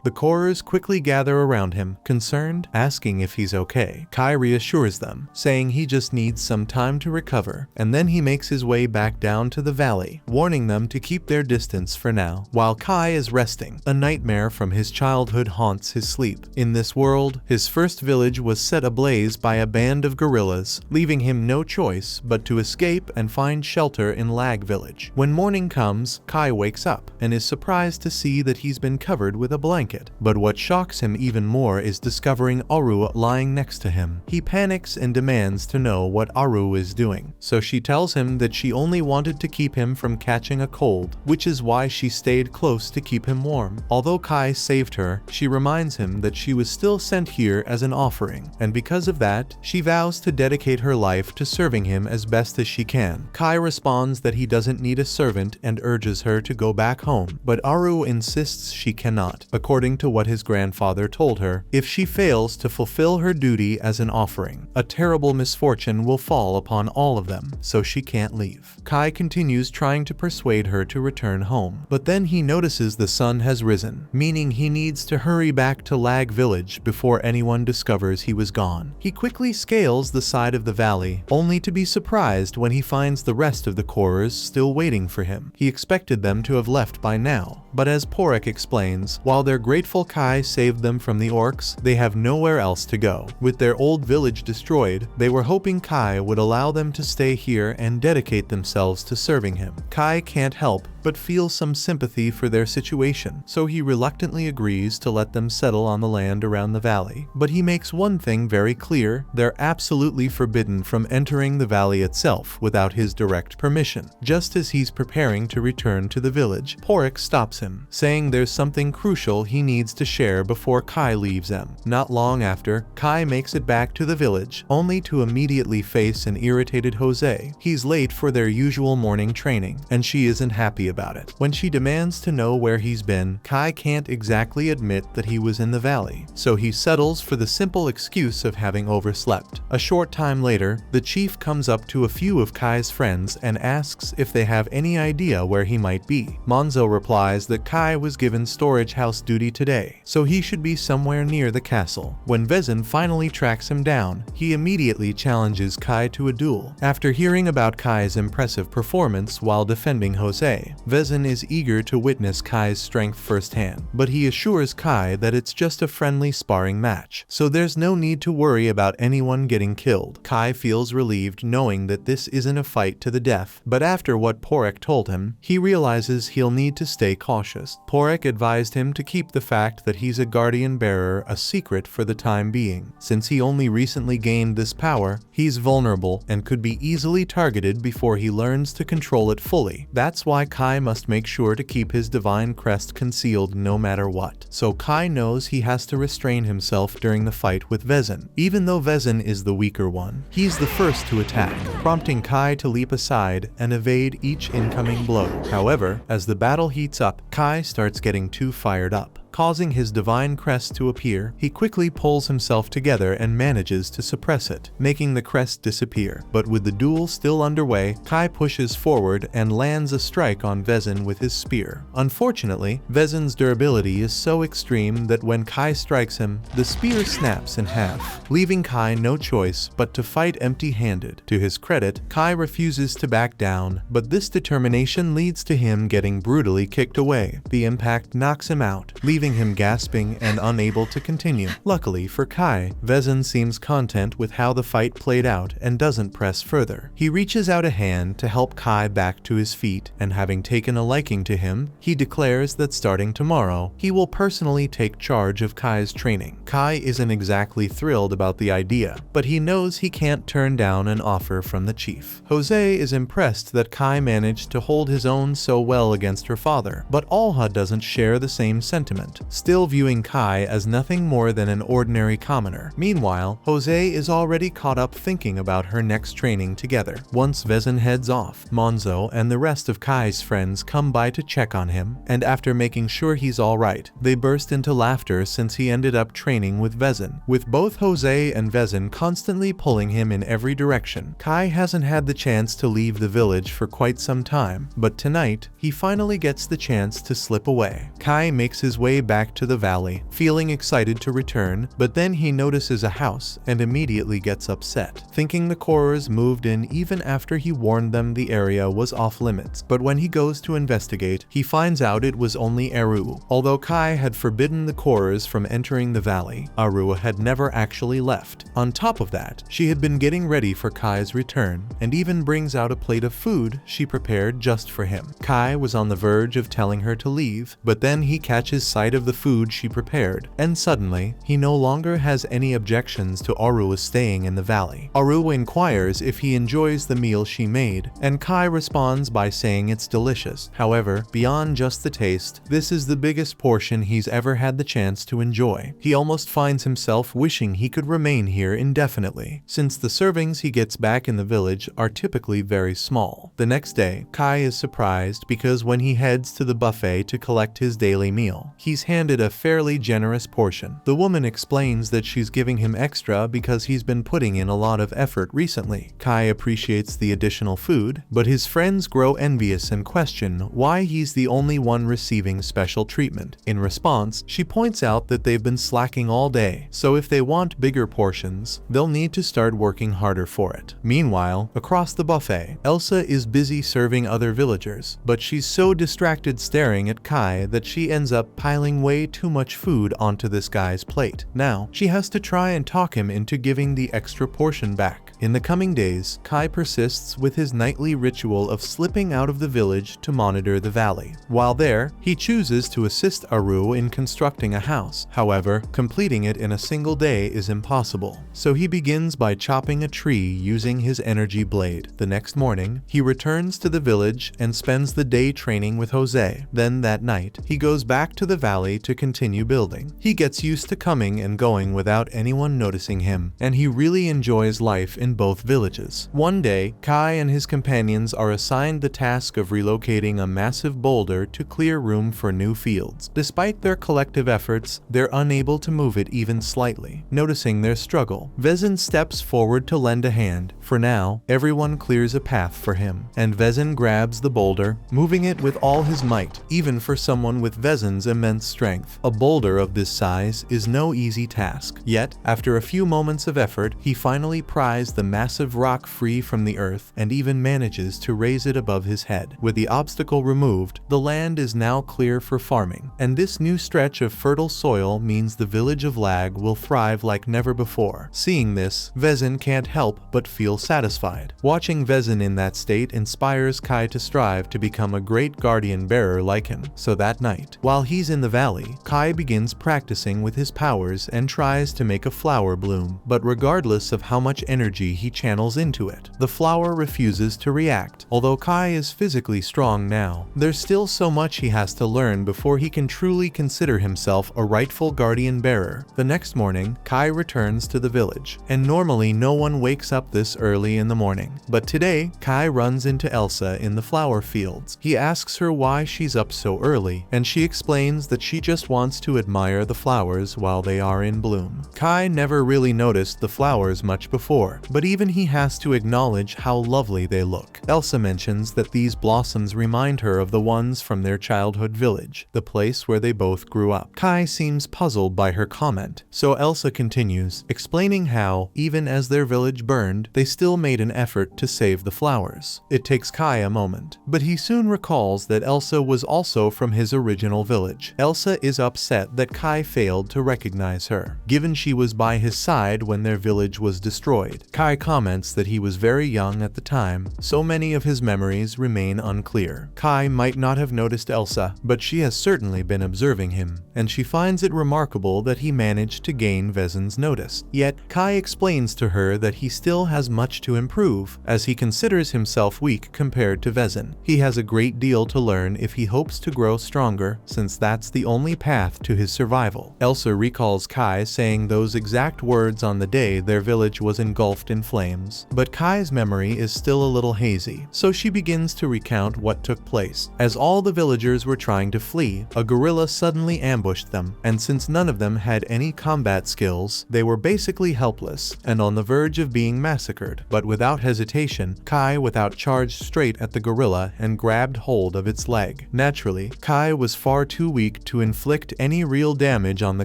The Korers quickly gather around him, concerned, asking if he's okay. Kai reassures them, saying he just needs some time to recover, and then he makes his way back down to the valley, warning them to keep their distance for now. While Kai is resting, a nightmare from his childhood haunts his sleep. In this world, his first village was set ablaze by a band of guerrillas, leaving him no choice but to escape and find shelter in Lag Village. When morning comes, Kai wakes up, and is surprised to see that he's been covered with a blanket. But what shocks him even more is discovering Aru lying next to him. He panics and demands to know what Aru is doing. So she tells him that she only wanted to keep him from catching a cold, which is why she stayed close to keep him warm. Although Kai saved her, she reminds him that she was still sent here as an offering, and because of that, she vows to dedicate her life to serving him as best as she can. Kai responds that he doesn't need a servant and urges her to go back home, but Aru insists she cannot. According to what his grandfather told her, if she fails to fulfill her duty as an offering, a terrible misfortune will fall upon all of them, so she can't leave. Kai continues trying to persuade her to return home, but then he notices the sun has risen, meaning he needs to hurry back to Lag Village before anyone discovers he was gone. He quickly scales the side of the valley, only to be surprised when he finds the rest of the Korers still waiting for him. He expected them to have left by now, but as Porek explains, while they're grateful Kai saved them from the orcs, they have nowhere else to go. With their old village destroyed, they were hoping Kai would allow them to stay here and dedicate themselves to serving him. Kai can't help but feel some sympathy for their situation, so he reluctantly agrees to let them settle on the land around the valley. But he makes one thing very clear: they're absolutely forbidden from entering the valley itself without his direct permission. Just as he's preparing to return to the village, Porek stops him, saying there's something crucial he needs to share before Kai leaves them. Not long after, Kai makes it back to the village, only to immediately face an irritated Jose. He's late for their usual morning training, and she isn't happy about it. When she demands to know where he's been, Kai can't exactly admit that he was in the valley, so he settles for the simple excuse of having overslept. A short time later, the chief comes up to a few of Kai's friends and asks if they have any idea where he might be. Monzo replies that Kai was given storage house duty today, so he should be somewhere near the castle. When Vezin finally tracks him down, he immediately challenges Kai to a duel. After hearing about Kai's impressive performance while defending Jose, Vezin is eager to witness Kai's strength firsthand, but he assures Kai that it's just a friendly sparring match, so there's no need to worry about anyone getting killed. Kai feels relieved knowing that this isn't a fight to the death, but after what Porek told him, he realizes he'll need to stay cautious. Porek advised him to keep the fact that he's a guardian bearer a secret for the time being. Since he only recently gained this power, he's vulnerable and could be easily targeted before he learns to control it fully. That's why Kai must make sure to keep his divine crest concealed no matter what. So Kai knows he has to restrain himself during the fight with Vezin. Even though Vezin is the weaker one, he's the first to attack, prompting Kai to leap aside and evade each incoming blow. However, as the battle heats up, Kai starts getting too fired up, causing his divine crest to appear. He quickly pulls himself together and manages to suppress it, making the crest disappear. But with the duel still underway, Kai pushes forward and lands a strike on Vezin with his spear. Unfortunately, Vezin's durability is so extreme that when Kai strikes him, the spear snaps in half, leaving Kai no choice but to fight empty-handed. To his credit, Kai refuses to back down, but this determination leads to him getting brutally kicked away. The impact knocks him out, leaving leaving him gasping and unable to continue. Luckily for Kai, Vezin seems content with how the fight played out and doesn't press further. He reaches out a hand to help Kai back to his feet, and having taken a liking to him, he declares that starting tomorrow, he will personally take charge of Kai's training. Kai isn't exactly thrilled about the idea, but he knows he can't turn down an offer from the chief. Jose is impressed that Kai managed to hold his own so well against her father, but Alha doesn't share the same sentiment, still viewing Kai as nothing more than an ordinary commoner. Meanwhile, Jose is already caught up thinking about her next training together. Once Vezin heads off, Monzo and the rest of Kai's friends come by to check on him, and after making sure he's alright, they burst into laughter since he ended up training with Vezin. With both Jose and Vezin constantly pulling him in every direction, Kai hasn't had the chance to leave the village for quite some time, but tonight, he finally gets the chance to slip away. Kai makes his way back to the valley, feeling excited to return, but then he notices a house and immediately gets upset, thinking the Korers moved in even after he warned them the area was off limits. But when he goes to investigate, he finds out it was only Eru. Although Kai had forbidden the Korers from entering the valley, Eru had never actually left. On top of that, she had been getting ready for Kai's return, and even brings out a plate of food she prepared just for him. Kai was on the verge of telling her to leave, but then he catches sight of the food she prepared, and suddenly, he no longer has any objections to Aru staying in the valley. Aru inquires if he enjoys the meal she made, and Kai responds by saying it's delicious. However, beyond just the taste, this is the biggest portion he's ever had the chance to enjoy. He almost finds himself wishing he could remain here indefinitely, since the servings he gets back in the village are typically very small. The next day, Kai is surprised because when he heads to the buffet to collect his daily meal, he's handed a fairly generous portion. The woman explains that she's giving him extra because he's been putting in a lot of effort recently. Kai appreciates the additional food, but his friends grow envious and question why he's the only one receiving special treatment. In response, she points out that they've been slacking all day, so if they want bigger portions, they'll need to start working harder for it. Meanwhile, across the buffet, Elsa is busy serving other villagers, but she's so distracted staring at Kai that she ends up piling way too much food onto this guy's plate. Now, she has to try and talk him into giving the extra portion back. In the coming days, Kai persists with his nightly ritual of slipping out of the village to monitor the valley. While there, he chooses to assist Aru in constructing a house. However, completing it in a single day is impossible, so he begins by chopping a tree using his energy blade. The next morning, he returns to the village and spends the day training with Jose. Then that night, he goes back to the valley to continue building. He gets used to coming and going without anyone noticing him, and he really enjoys life in both villages. One day, Kai and his companions are assigned the task of relocating a massive boulder to clear room for new fields. Despite their collective efforts, they're unable to move it even slightly. Noticing their struggle, Vezin steps forward to lend a hand. For now, everyone clears a path for him, and Vezin grabs the boulder, moving it with all his might, even for someone with Vezin's immense strength. A boulder of this size is no easy task. Yet, after a few moments of effort, he finally pries the massive rock free from the earth and even manages to raise it above his head. With the obstacle removed, the land is now clear for farming, and this new stretch of fertile soil means the village of Lag will thrive like never before. Seeing this, Vezin can't help but feel satisfied. Watching Vezin in that state inspires Kai to strive to become a great guardian bearer like him. So that night, while he's in the valley, Kai begins practicing with his powers and tries to make a flower bloom. But regardless of how much energy he channels into it, the flower refuses to react. Although Kai is physically strong now, there's still so much he has to learn before he can truly consider himself a rightful guardian bearer. The next morning, Kai returns to the village, and normally no one wakes up this early in the morning. But today, Kai runs into Elsa in the flower fields. He asks her why she's up so early, and she explains that she just wants to admire the flowers while they are in bloom. Kai never really noticed the flowers much before, but even he has to acknowledge how lovely they look. Elsa mentions that these blossoms remind her of the ones from their childhood village, the place where they both grew up. Kai seems puzzled by her comment, so Elsa continues, explaining how, even as their village burned, they still made an effort to save the flowers. It takes Kai a moment, but he soon recalls that Elsa was also from his original village. Elsa is upset that Kai failed to recognize her, given she was by his side when their village was destroyed. Kai comments that he was very young at the time, so many of his memories remain unclear. Kai might not have noticed Elsa, but she has certainly been observing him, and she finds it remarkable that he managed to gain Vezin's notice. Yet, Kai explains to her that he still has much to improve, as he considers himself weak compared to Vezin. He has a great deal to learn if he hopes to grow stronger, since that's the only path to his survival. Elsa recalls Kai saying those exact words on the day their village was engulfed in flames, but Kai's memory is still a little hazy, so she begins to recount what took place. As all the villagers were trying to flee, a gorilla suddenly ambushed them, and since none of them had any combat skills, they were basically helpless and on the verge of being massacred. But without hesitation, Kai charged straight at the gorilla and grabbed hold of its leg. Naturally, Kai was far too weak to inflict any real damage on the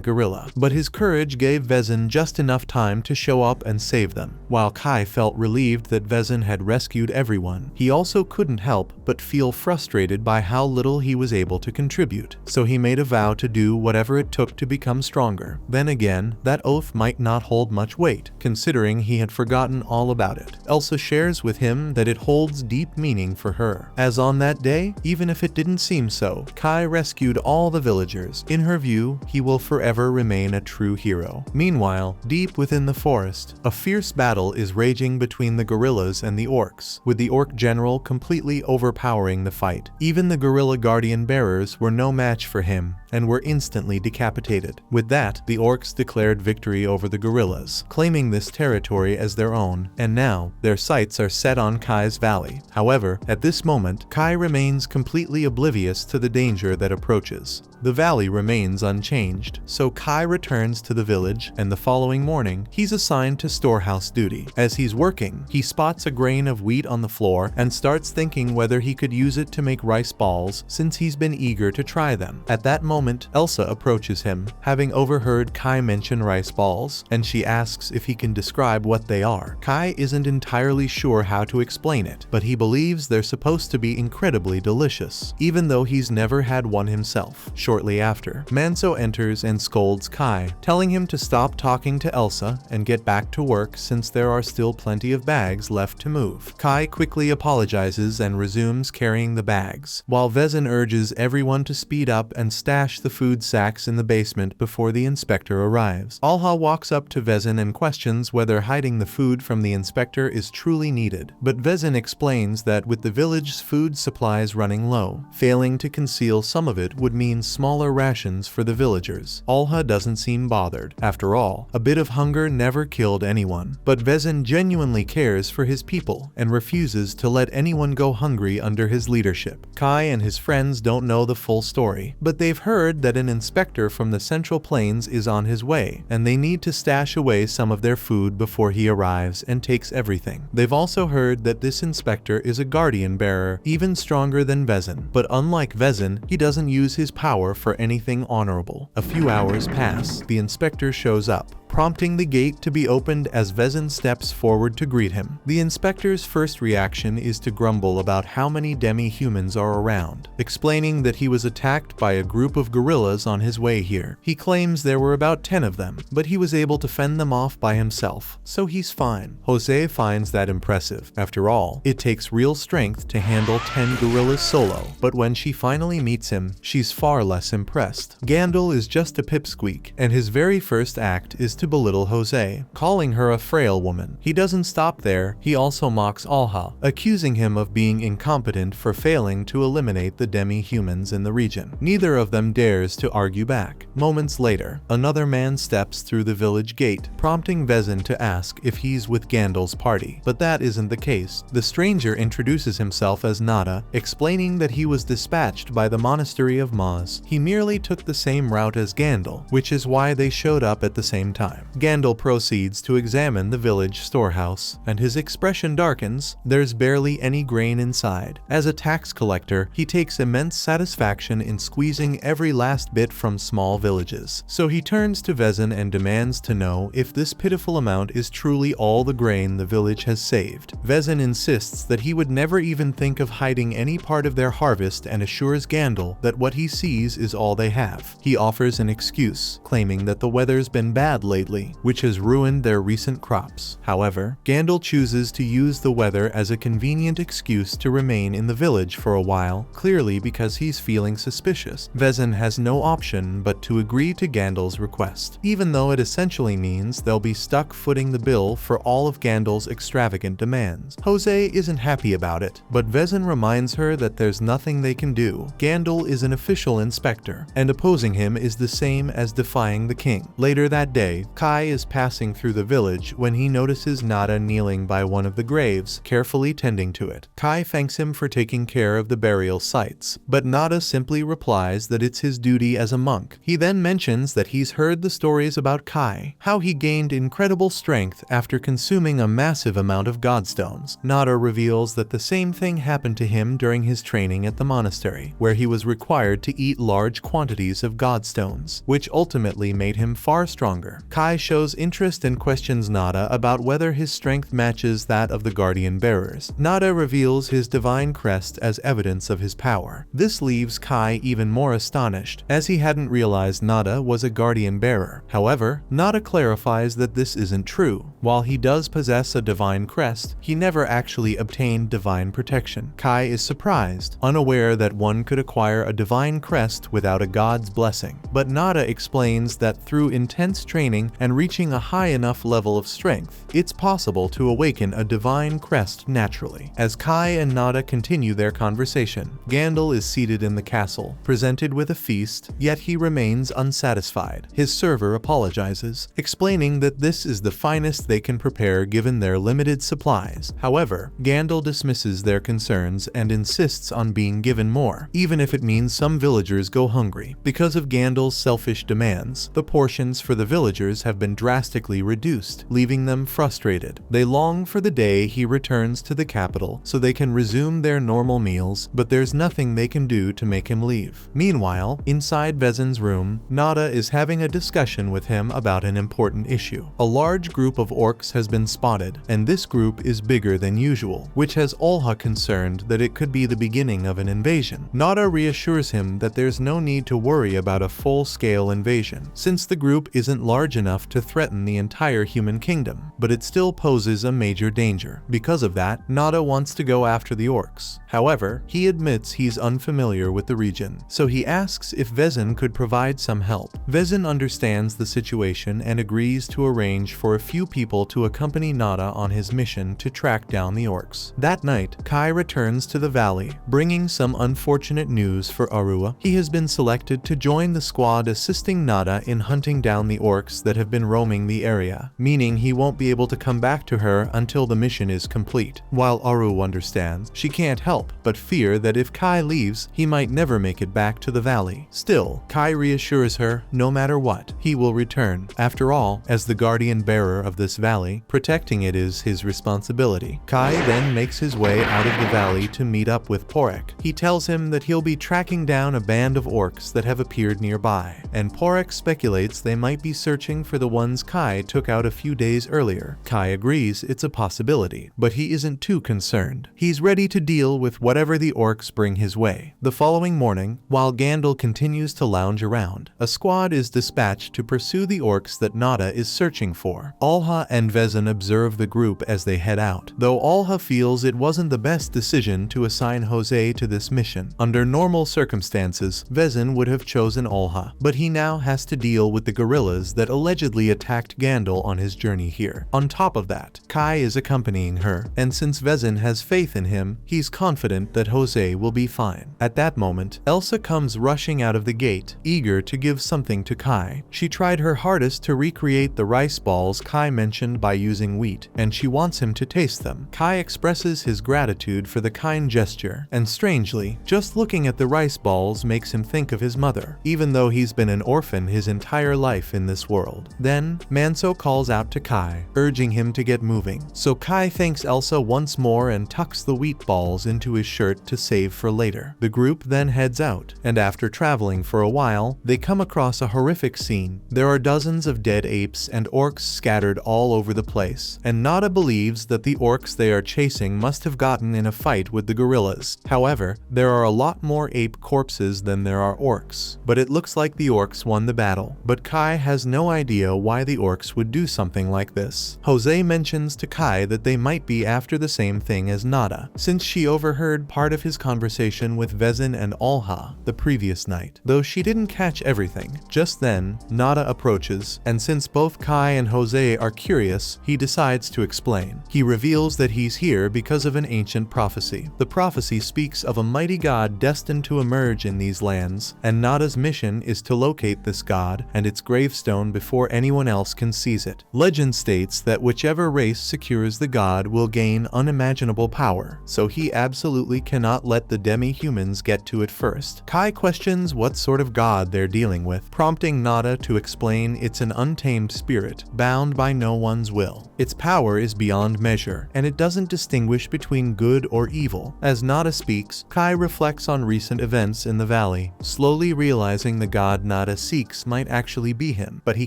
gorilla, but his courage gave Vezin just enough time to show up and save them. While Kai felt relieved that Vezin had rescued everyone, he also couldn't help but feel frustrated by how little he was able to contribute, so he made a vow to do whatever it took to become stronger. Then again, that oath might not hold much weight, considering he had forgotten all about it. Elsa shares with him that it holds deep meaning for her, as on that day, even if it didn't seem so, Kai rescued all the villagers. In her view, he will forever remain a true hero. Meanwhile, deep within the forest, a fierce battle is raging between the gorillas and the orcs, with the orc general completely overpowering the fight. Even the gorilla guardian bearers were no match for him, and were instantly decapitated. With that, the orcs declared victory over the gorillas, claiming this territory as their own, and now, their sights are set on Kai's valley. However, at this moment, Kai remains completely oblivious to the danger that approaches. The valley remains unchanged, so Kai returns to the village, and the following morning, he's assigned to storehouse duty. As he's working, he spots a grain of wheat on the floor and starts thinking whether he could use it to make rice balls, since he's been eager to try them. At that moment, Elsa approaches him, having overheard Kai mention rice balls, and she asks if he can describe what they are. Kai isn't entirely sure how to explain it, but he believes they're supposed to be incredibly delicious, even though he's never had one himself. Shortly after, Manso enters and scolds Kai, telling him to stop talking to Elsa and get back to work since there are still plenty of bags left to move. Kai quickly apologizes and resumes carrying the bags, while Vezin urges everyone to speed up and stash the food sacks in the basement before the inspector arrives. Alha walks up to Vezin and questions whether hiding the food from the inspector is truly needed, but Vezin explains that with the village's food supplies running low, failing to conceal some of it would mean smaller rations for the villagers. Alha doesn't seem bothered. After all, a bit of hunger never killed anyone, but Vezin genuinely cares for his people and refuses to let anyone go hungry under his leadership. Kai and his friends don't know the full story, but they've heard that an inspector from the Central Plains is on his way, and they need to stash away some of their food before he arrives and takes everything. They've also heard that this inspector is a guardian bearer, even stronger than Vezin, but unlike Vezin, he doesn't use his power for anything honorable. A few hours pass. The inspector shows up, prompting the gate to be opened as Vezin steps forward to greet him. The inspector's first reaction is to grumble about how many demi-humans are around, explaining that he was attacked by a group of gorillas on his way here. He claims there were about 10 of them, but he was able to fend them off by himself, so he's fine. Jose finds that impressive. After all, it takes real strength to handle 10 gorillas solo, but when she finally meets him, she's far less impressed. Gandil is just a pipsqueak, and his very first act is to belittle Jose, calling her a frail woman. He doesn't stop there, he also mocks Alha, accusing him of being incompetent for failing to eliminate the demi-humans in the region. Neither of them dares to argue back. Moments later, another man steps through the village gate, prompting Vezin to ask if he's with Gandal's party, but that isn't the case. The stranger introduces himself as Nada, explaining that he was dispatched by the monastery of Maz. He merely took the same route as Gandal, which is why they showed up at the same time. time. Gandalf proceeds to examine the village storehouse, and his expression darkens. There's barely any grain inside. As a tax collector, he takes immense satisfaction in squeezing every last bit from small villages. So he turns to Vezin and demands to know if this pitiful amount is truly all the grain the village has saved. Vezin insists that he would never even think of hiding any part of their harvest and assures Gandalf that what he sees is all they have. He offers an excuse, claiming that the weather's been bad lately, which has ruined their recent crops. However, Gandalf chooses to use the weather as a convenient excuse to remain in the village for a while, clearly because he's feeling suspicious. Vezin has no option but to agree to Gandalf's request, even though it essentially means they'll be stuck footing the bill for all of Gandalf's extravagant demands. Jose isn't happy about it, but Vezin reminds her that there's nothing they can do. Gandalf is an official inspector, and opposing him is the same as defying the king. Later that day, Kai is passing through the village when he notices Nada kneeling by one of the graves, carefully tending to it. Kai thanks him for taking care of the burial sites, but Nada simply replies that it's his duty as a monk. He then mentions that he's heard the stories about Kai, how he gained incredible strength after consuming a massive amount of godstones. Nada reveals that the same thing happened to him during his training at the monastery, where he was required to eat large quantities of godstones, which ultimately made him far stronger. Kai shows interest and questions Nada about whether his strength matches that of the guardian bearers. Nada reveals his divine crest as evidence of his power. This leaves Kai even more astonished, as he hadn't realized Nada was a guardian bearer. However, Nada clarifies that this isn't true. While he does possess a divine crest, he never actually obtained divine protection. Kai is surprised, unaware that one could acquire a divine crest without a god's blessing. But Nada explains that through intense training and reaching a high enough level of strength, it's possible to awaken a divine crest naturally. As Kai and Nada continue their conversation, Gandalf is seated in the castle, presented with a feast, yet he remains unsatisfied. His server apologizes, explaining that this is the finest they can prepare given their limited supplies. However, Gandalf dismisses their concerns and insists on being given more, even if it means some villagers go hungry. Because of Gandalf's selfish demands, the portions for the villagers have been drastically reduced, leaving them frustrated. They long for the day he returns to the capital so they can resume their normal meals, but there's nothing they can do to make him leave. Meanwhile, inside Vezin's room, Nada is having a discussion with him about an important issue. A large group of orcs has been spotted, and this group is bigger than usual, which has Olha concerned that it could be the beginning of an invasion. Nada reassures him that there's no need to worry about a full-scale invasion, since the group isn't large enough to threaten the entire human kingdom, but it still poses a major danger. Because of that, Nada wants to go after the orcs. However, he admits he's unfamiliar with the region, so he asks if Vezin could provide some help. Vezin understands the situation and agrees to arrange for a few people to accompany Nada on his mission to track down the orcs. That night, Kai returns to the valley, bringing some unfortunate news for Arua. He has been selected to join the squad assisting Nada in hunting down the orcs that have been roaming the area, meaning he won't be able to come back to her until the mission is complete. While Aru understands, she can't help but fear that if Kai leaves, he might never make it back to the valley. Still, Kai reassures her, no matter what, he will return. After all, as the guardian bearer of this valley, protecting it is his responsibility. Kai then makes his way out of the valley to meet up with Porek. He tells him that he'll be tracking down a band of orcs that have appeared nearby, and Porek speculates they might be searching for the ones Kai took out a few days earlier. Kai agrees it's a possibility, but he isn't too concerned. He's ready to deal with whatever the orcs bring his way. The following morning, while Gandalf continues to lounge around, a squad is dispatched to pursue the orcs that Nada is searching for. Olha and Vezin observe the group as they head out, though Olha feels it wasn't the best decision to assign Jose to this mission. Under normal circumstances, Vezin would have chosen Olha, but he now has to deal with the guerrillas that allegedly attacked Gandalf on his journey here. On top of that, Kai is accompanying her, and since Vezin has faith in him, he's confident that Jose will be fine. At that moment, Elsa comes rushing out of the gate, eager to give something to Kai. She tried her hardest to recreate the rice balls Kai mentioned by using wheat, and she wants him to taste them. Kai expresses his gratitude for the kind gesture, and strangely, just looking at the rice balls makes him think of his mother, even though he's been an orphan his entire life in this world. world. Then, Manso calls out to Kai, urging him to get moving. So Kai thanks Elsa once more and tucks the wheat balls into his shirt to save for later. The group then heads out, and after traveling for a while, they come across a horrific scene. There are dozens of dead apes and orcs scattered all over the place, and Nada believes that the orcs they are chasing must have gotten in a fight with the gorillas. However, there are a lot more ape corpses than there are orcs, but it looks like the orcs won the battle. But Kai has no idea why the orcs would do something like this. Jose mentions to Kai that they might be after the same thing as Nada, since she overheard part of his conversation with Vezin and Alha the previous night. Though she didn't catch everything, just then, Nada approaches, and since both Kai and Jose are curious, he decides to explain. He reveals that he's here because of an ancient prophecy. The prophecy speaks of a mighty god destined to emerge in these lands, and Nada's mission is to locate this god and its gravestone before anyone else can seize it. Legend states that whichever race secures the god will gain unimaginable power, so he absolutely cannot let the demi-humans get to it first. Kai questions what sort of god they're dealing with, prompting Nada to explain it's an untamed spirit, bound by no one's will. Its power is beyond measure, and it doesn't distinguish between good or evil. As Nada speaks, Kai reflects on recent events in the valley, slowly realizing the god Nada seeks might actually be him, but he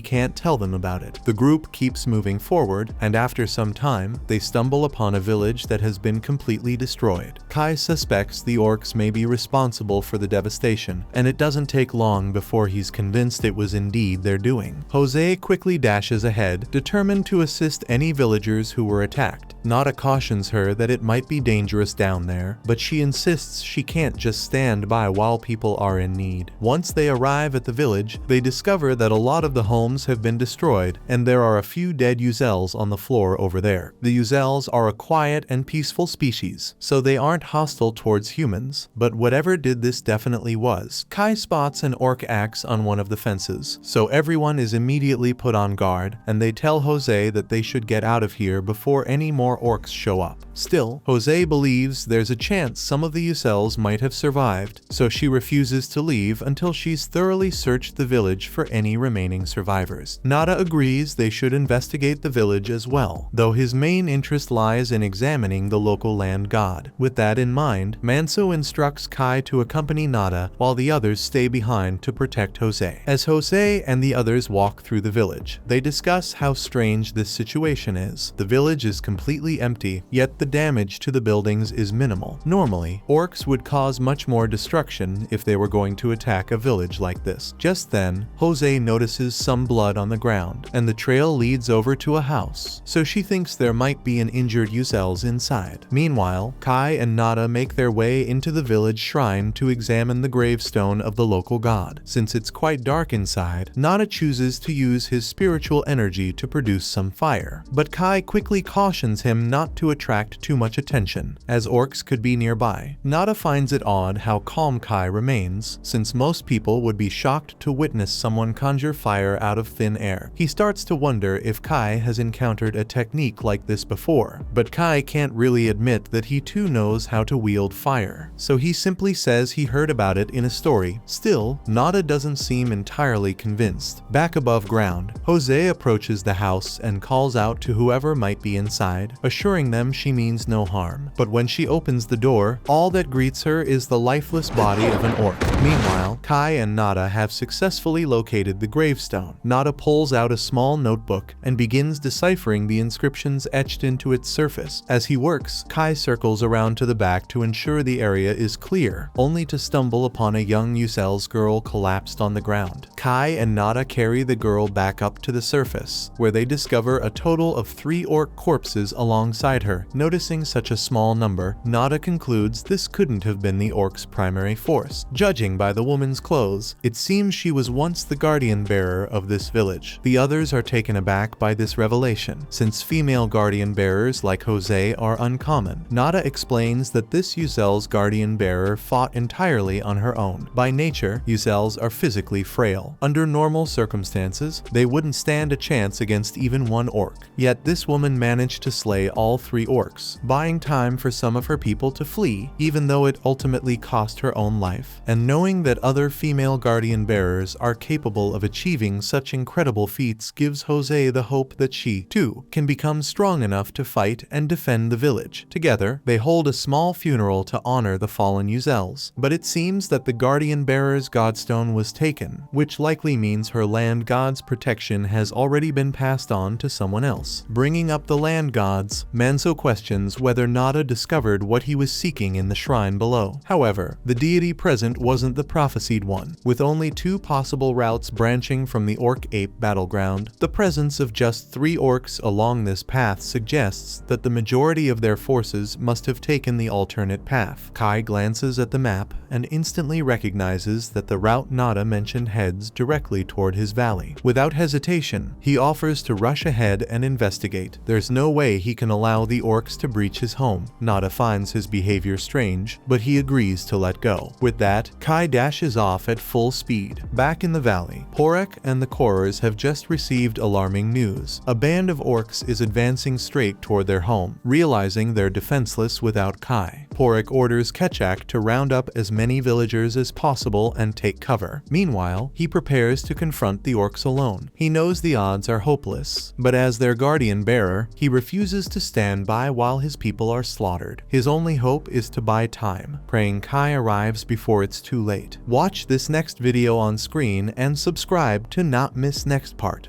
can't tell them about it. The group keeps moving forward, and after some time, they stumble upon a village that has been completely destroyed. Kai suspects the orcs may be responsible for the devastation, and it doesn't take long before he's convinced it was indeed their doing. Jose quickly dashes ahead, determined to assist any villagers who were attacked. Nada cautions her that it might be dangerous down there, but she insists she can't just stand by while people are in need. Once they arrive at the village, they discover that a lot of the homes have been destroyed, and there are a few dead Uzels on the floor over there. The Uzels are a quiet and peaceful species, so they aren't hostile towards humans, but whatever did this definitely was. Kai spots an orc axe on one of the fences, so everyone is immediately put on guard, and they tell Jose that they should get out of here before any more orcs show up. Still, Jose believes there's a chance some of the Uzels might have survived, so she refuses to leave until she's thoroughly searched the village for any remaining survivors. Nada agrees they should investigate the village as well, though his main interest lies in examining the local land god. With that in mind, Manso instructs Kai to accompany Nada while the others stay behind to protect Jose. As Jose and the others walk through the village, they discuss how strange this situation is. The village is completely empty, yet the damage to the buildings is minimal. Normally, orcs would cause much more destruction if they were going to attack a village like this. Just then, Jose notices some blood on the ground, and the trail leads over to a house, so she thinks there might be an injured Uzels inside. Meanwhile, Kai and Nada make their way into the village shrine to examine the gravestone of the local god. Since it's quite dark inside, Nada chooses to use his spiritual energy to produce some fire, but Kai quickly cautions him not to attract too much attention, as orcs could be nearby. Nada finds it odd how calm Kai remains, since most people would be shocked to witness someone conjure fire out of thin air. He starts to wonder if Kai has encountered a technique like this before, but Kai can't really admit that he too knows how to wield fire, so he simply says he heard about it in a story. Still, Nada doesn't seem entirely convinced. Back above ground, Jose approaches the house and calls out to whoever might be inside, assuring them she means no harm. But when she opens the door, all that greets her is the lifeless body of an orc. Meanwhile, Kai and Nada have successfully located the gravestone. Nada pulls out a small notebook and begins deciphering the inscriptions etched into its surface. As he works, Kai circles around to the back to ensure the area is clear, only to stumble upon a young Uzel's girl collapsed on the ground. Kai and Nada carry the girl back up to the surface, where they discover a total of 3 orc corpses alongside her. Noticing such a small number, Nada concludes this couldn't have been the orc's primary force. Judging by the woman's clothes, it seems she was once the guardian bearer of this village. The others are taken aback by this revelation, since female guardian bearers like Jose are uncommon. Nada explains that this Uzel's guardian bearer fought entirely on her own. By nature, Uzels are physically frail. Under normal circumstances, they wouldn't stand a chance against even one orc. Yet this woman managed to slay slay all 3 orcs, buying time for some of her people to flee, even though it ultimately cost her own life. And knowing that other female guardian bearers are capable of achieving such incredible feats gives Jose the hope that she, too, can become strong enough to fight and defend the village. Together, they hold a small funeral to honor the fallen Uzels, but it seems that the guardian bearer's godstone was taken, which likely means her land god's protection has already been passed on to someone else. Bringing up the land gods, Manso questions whether Nada discovered what he was seeking in the shrine below. However, the deity present wasn't the prophesied one. With only 2 possible routes branching from the orc-ape battleground, the presence of just 3 orcs along this path suggests that the majority of their forces must have taken the alternate path. Kai glances at the map and instantly recognizes that the route Nada mentioned heads directly toward his valley. Without hesitation, he offers to rush ahead and investigate. There's no way he can allow the orcs to breach his home. Nada finds his behavior strange, but he agrees to let go. With that, Kai dashes off at full speed. Back in the valley, Porek and the Korors have just received alarming news. A band of orcs is advancing straight toward their home. Realizing they're defenseless without Kai, Porek orders Ketchak to round up as many villagers as possible and take cover. Meanwhile, he prepares to confront the orcs alone. He knows the odds are hopeless, but as their guardian bearer, he refuses to stand by while his people are slaughtered. His only hope is to buy time, praying Kai arrives before it's too late. Watch this next video on screen and subscribe to not miss next part.